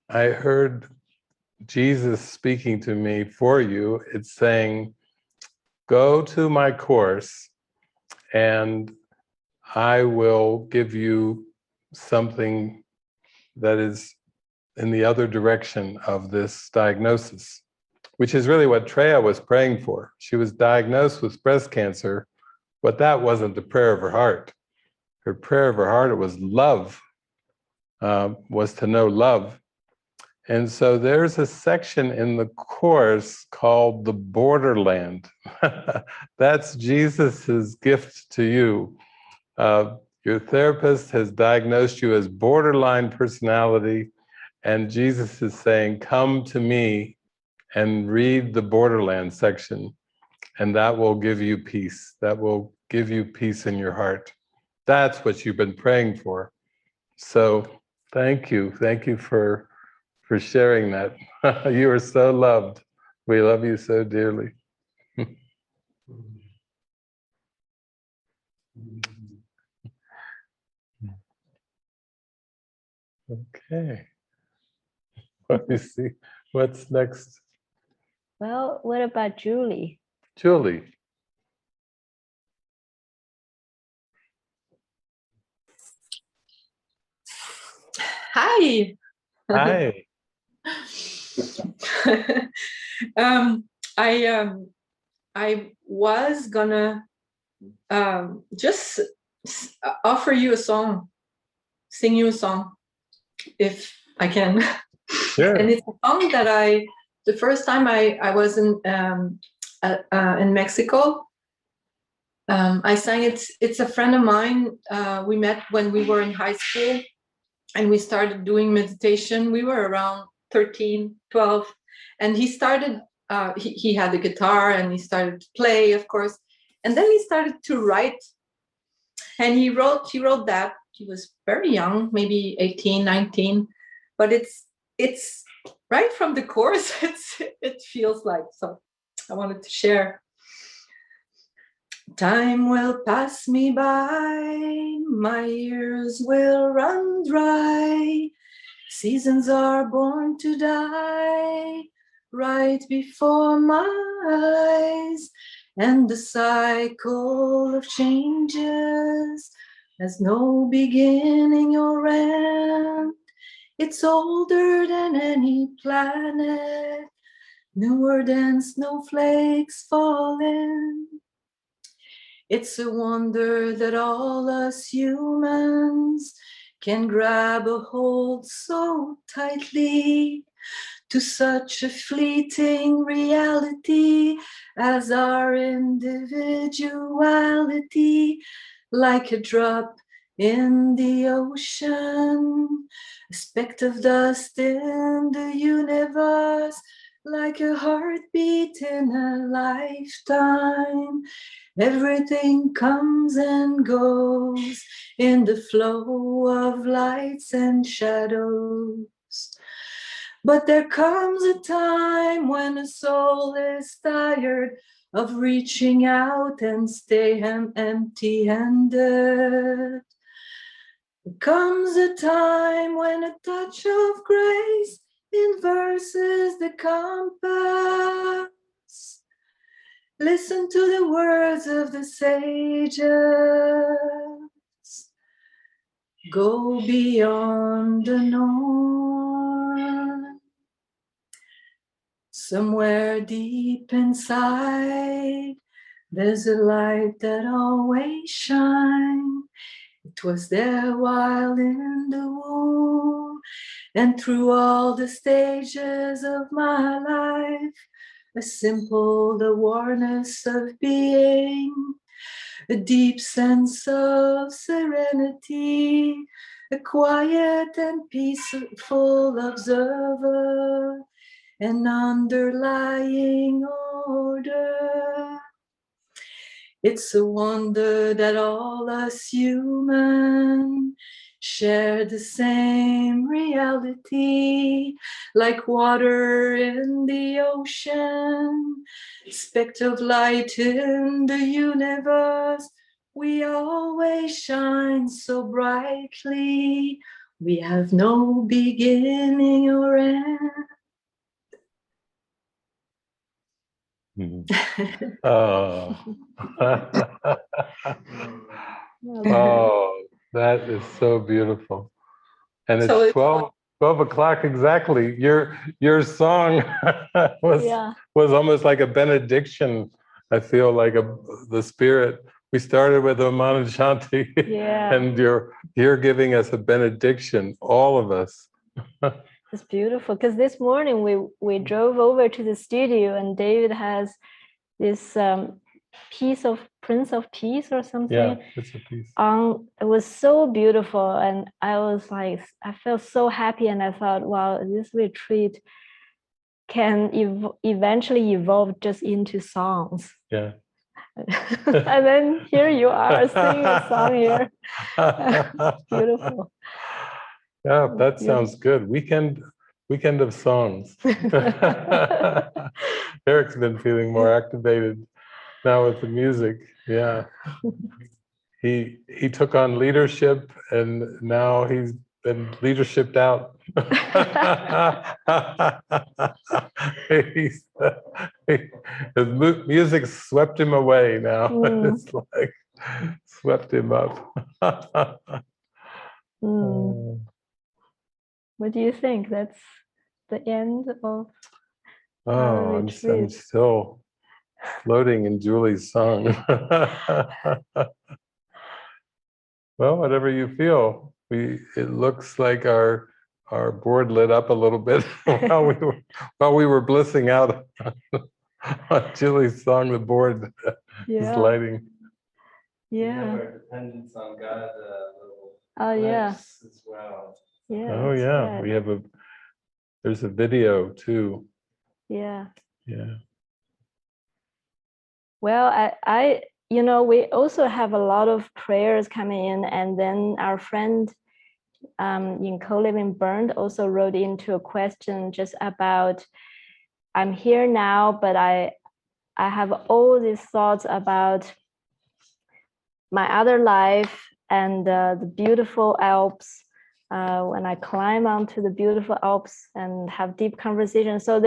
heard Jesus speaking to me for you. It's saying, go to my course and I will give you something that is in the other direction of this diagnosis, which is really what Treya was praying for. She was diagnosed with breast cancer, but that wasn't the prayer of her heart. Her prayer of her heart, it was love, was to know love. And so there's a section in the course called the borderland. That's Jesus's gift to you. Your therapist has diagnosed you as borderline personality, and Jesus is saying, come to me and read the borderland section, and that will give you peace. That will give you peace in your heart. That's what you've been praying for. So thank you. Thank you for sharing that. You are so loved. We love you so dearly. Okay. Let me see. What's next? Well, what about Julie? Julie. Hi. Hi. I was gonna just offer you a song, sing you a song, if I can. Sure. And it's a song that the first time I was in Mexico, I sang it. It's a friend of mine. We met when we were in high school, and we started doing meditation. We were around 13, 12, and he started, he had a guitar and he started to play, of course. And then he started to write, and he wrote that. He was very young, maybe 18, 19, but it's right from the course. It feels like, so I wanted to share. Time will pass me by, my years will run dry, seasons are born to die, right before my eyes, and the cycle of changes has no beginning or end. It's older than any planet, newer than snowflakes falling. It's a wonder that all us humans can grab a hold so tightly to such a fleeting reality as our individuality, like a drop in the ocean, a speck of dust in the universe, like a heartbeat in a lifetime. Everything comes and goes in the flow of lights and shadows. But there comes a time when a soul is tired of reaching out and stay empty-handed. Comes a time when a touch of grace inverses the compass. Listen to the words of the sages. Go beyond the norm. Somewhere deep inside, there's a light that always shines. It was there while in the womb, and through all the stages of my life, a simple awareness of being, a deep sense of serenity, a quiet and peaceful observer, an underlying order. It's a wonder that all us human share the same reality, like water in the ocean, speck of light in the universe. We always shine so brightly. We have no beginning or end. Oh. Oh, that is so beautiful. And it's So 12 o'clock exactly. Your song was almost like a benediction. I feel like the spirit. We started with Om Mani Shanti, and you're giving us a benediction, all of us. It's beautiful, because this morning we drove over to the studio, and David has this piece of Prince of Peace or something. Yeah, it's a piece. It was so beautiful, and I was like, I felt so happy, and I thought, wow, this retreat can eventually evolve just into songs. Yeah. And then here you are singing a song here. Beautiful. Yeah, that sounds good. Weekend of songs. Eric's been feeling more activated now with the music. Yeah. He took on leadership, and now he's been leadershiped out. His music swept him away now. It's like swept him up. What do you think? That's the end of Oh, I'm still floating in Julie's song. Well, whatever you feel. It looks like our board lit up a little bit while we were blissing out on Julie's song. The board is lighting. Yeah. We have our dependence on God as well. Yeah. Oh yeah, right. we have there's a video too. Yeah. Yeah. Well, I we also have a lot of prayers coming in, and then our friend in Co-Living Bernd also wrote into a question just about, I'm here now, but I have all these thoughts about my other life and the beautiful Alps. When I climb onto the beautiful Alps and have deep conversations. So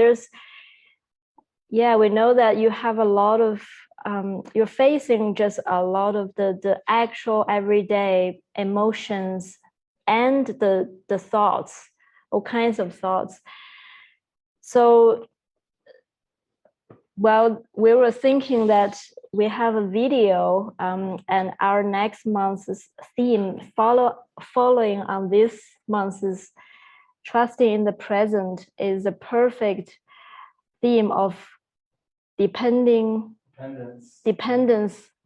we know that you have a lot of, you're facing just a lot of the actual everyday emotions and the thoughts, all kinds of thoughts. So, well, we were thinking that we have a video, and our next month's theme following on this month's trusting in the present is the perfect theme of dependence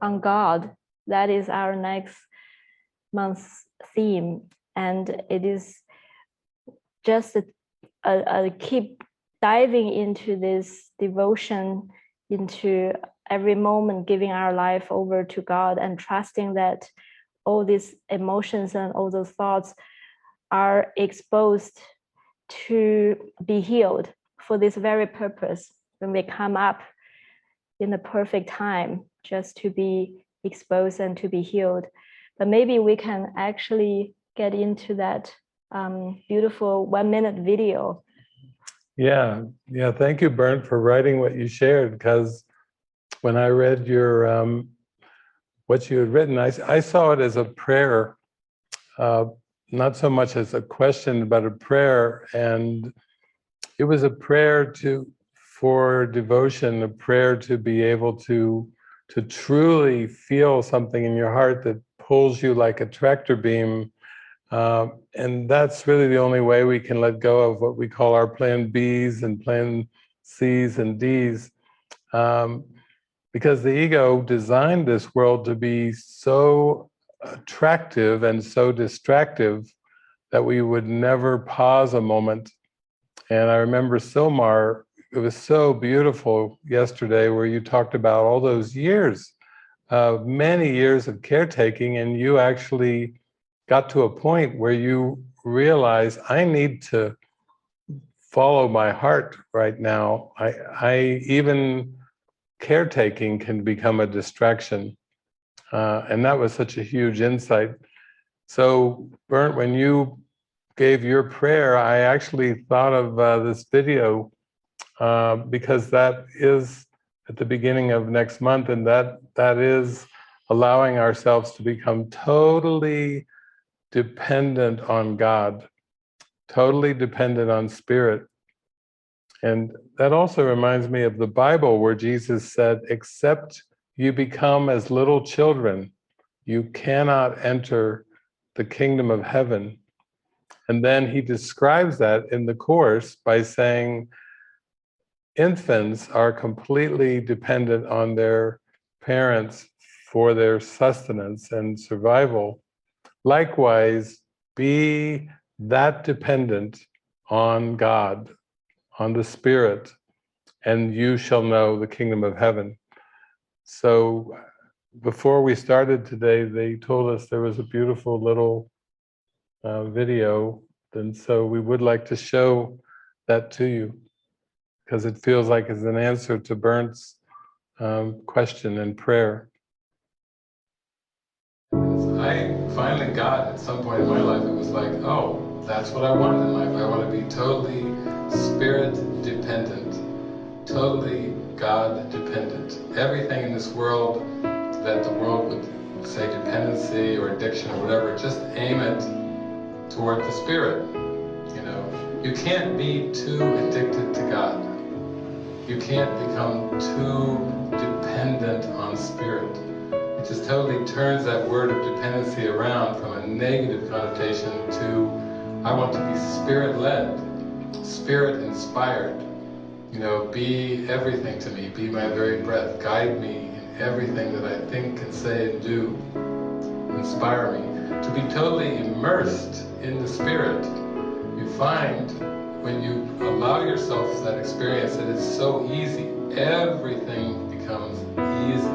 on God. That is our next month's theme, and it is just a keep diving into this devotion, into every moment, giving our life over to God and trusting that all these emotions and all those thoughts are exposed to be healed for this very purpose. When they come up in the perfect time, just to be exposed and to be healed. But maybe we can actually get into that beautiful 1-minute video. Yeah, thank you, Bernd, for writing what you shared, because when I read your what you had written, I saw it as a prayer, not so much as a question, but a prayer. And it was a prayer for devotion, a prayer to be able to truly feel something in your heart that pulls you like a tractor beam. And that's really the only way we can let go of what we call our plan Bs and plan Cs and Ds. Because the ego designed this world to be so attractive and so distractive that we would never pause a moment. And I remember Silmar, it was so beautiful yesterday where you talked about all those years, many years of caretaking, and you actually got to a point where you realize, I need to follow my heart right now. I even caretaking can become a distraction. And that was such a huge insight. So, Bernd, when you gave your prayer, I actually thought of this video because that is at the beginning of next month, and that is allowing ourselves to become totally dependent on God, totally dependent on Spirit. And that also reminds me of the Bible, where Jesus said, except you become as little children, you cannot enter the kingdom of heaven. And then he describes that in the Course by saying, infants are completely dependent on their parents for their sustenance and survival. Likewise, be that dependent on God, on the Spirit, and you shall know the kingdom of heaven. So before we started today, they told us there was a beautiful little video, and so we would like to show that to you, because it feels like it's an answer to Bernd's question and prayer. I finally got, at some point in my life, it was like, oh, that's what I want in life. I want to be totally Spirit dependent, totally God dependent. Everything in this world that the world would say dependency or addiction or whatever, just aim it toward the Spirit. You know, you can't be too addicted to God. You can't become too dependent on Spirit. It just totally turns that word of dependency around from a negative connotation to, I want to be Spirit-led, Spirit-inspired. You know, be everything to me, be my very breath, guide me in everything that I think and say and do, inspire me. To be totally immersed in the Spirit. You find, when you allow yourself that experience, that it's so easy. Everything becomes easy.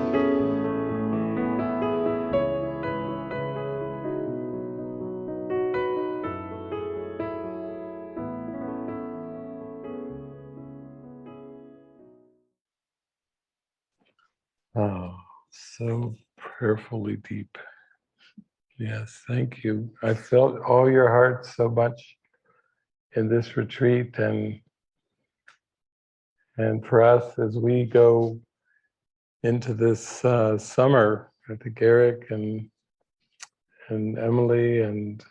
Oh, so prayerfully deep. Yes, thank you. I felt all your heart so much in this retreat, and for us as we go into this summer. I think Eric and Emily and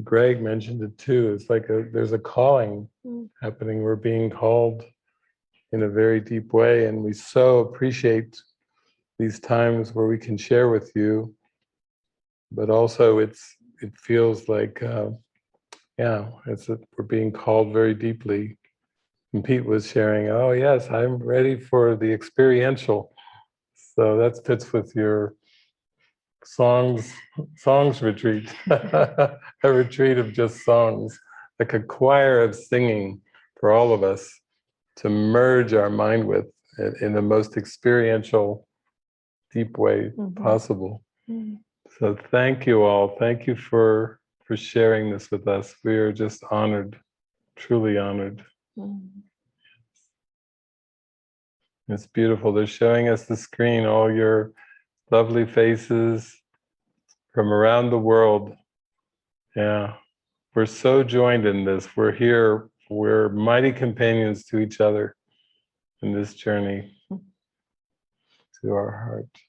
Greg mentioned it too. It's like there's a calling happening. We're being called in a very deep way, and we so appreciate these times where we can share with you. But also, it feels like, we're being called very deeply. And Pete was sharing, oh yes, I'm ready for the experiential. So that fits with your songs retreat, a retreat of just songs, like a choir of singing for all of us to merge our mind with in the most experiential, deep way possible. So thank you all. Thank you for sharing this with us. We are just honored, truly honored. It's beautiful. They're showing us the screen, all your lovely faces from around the world. Yeah. We're so joined in this. We're here. We're mighty companions to each other in this journey to our heart.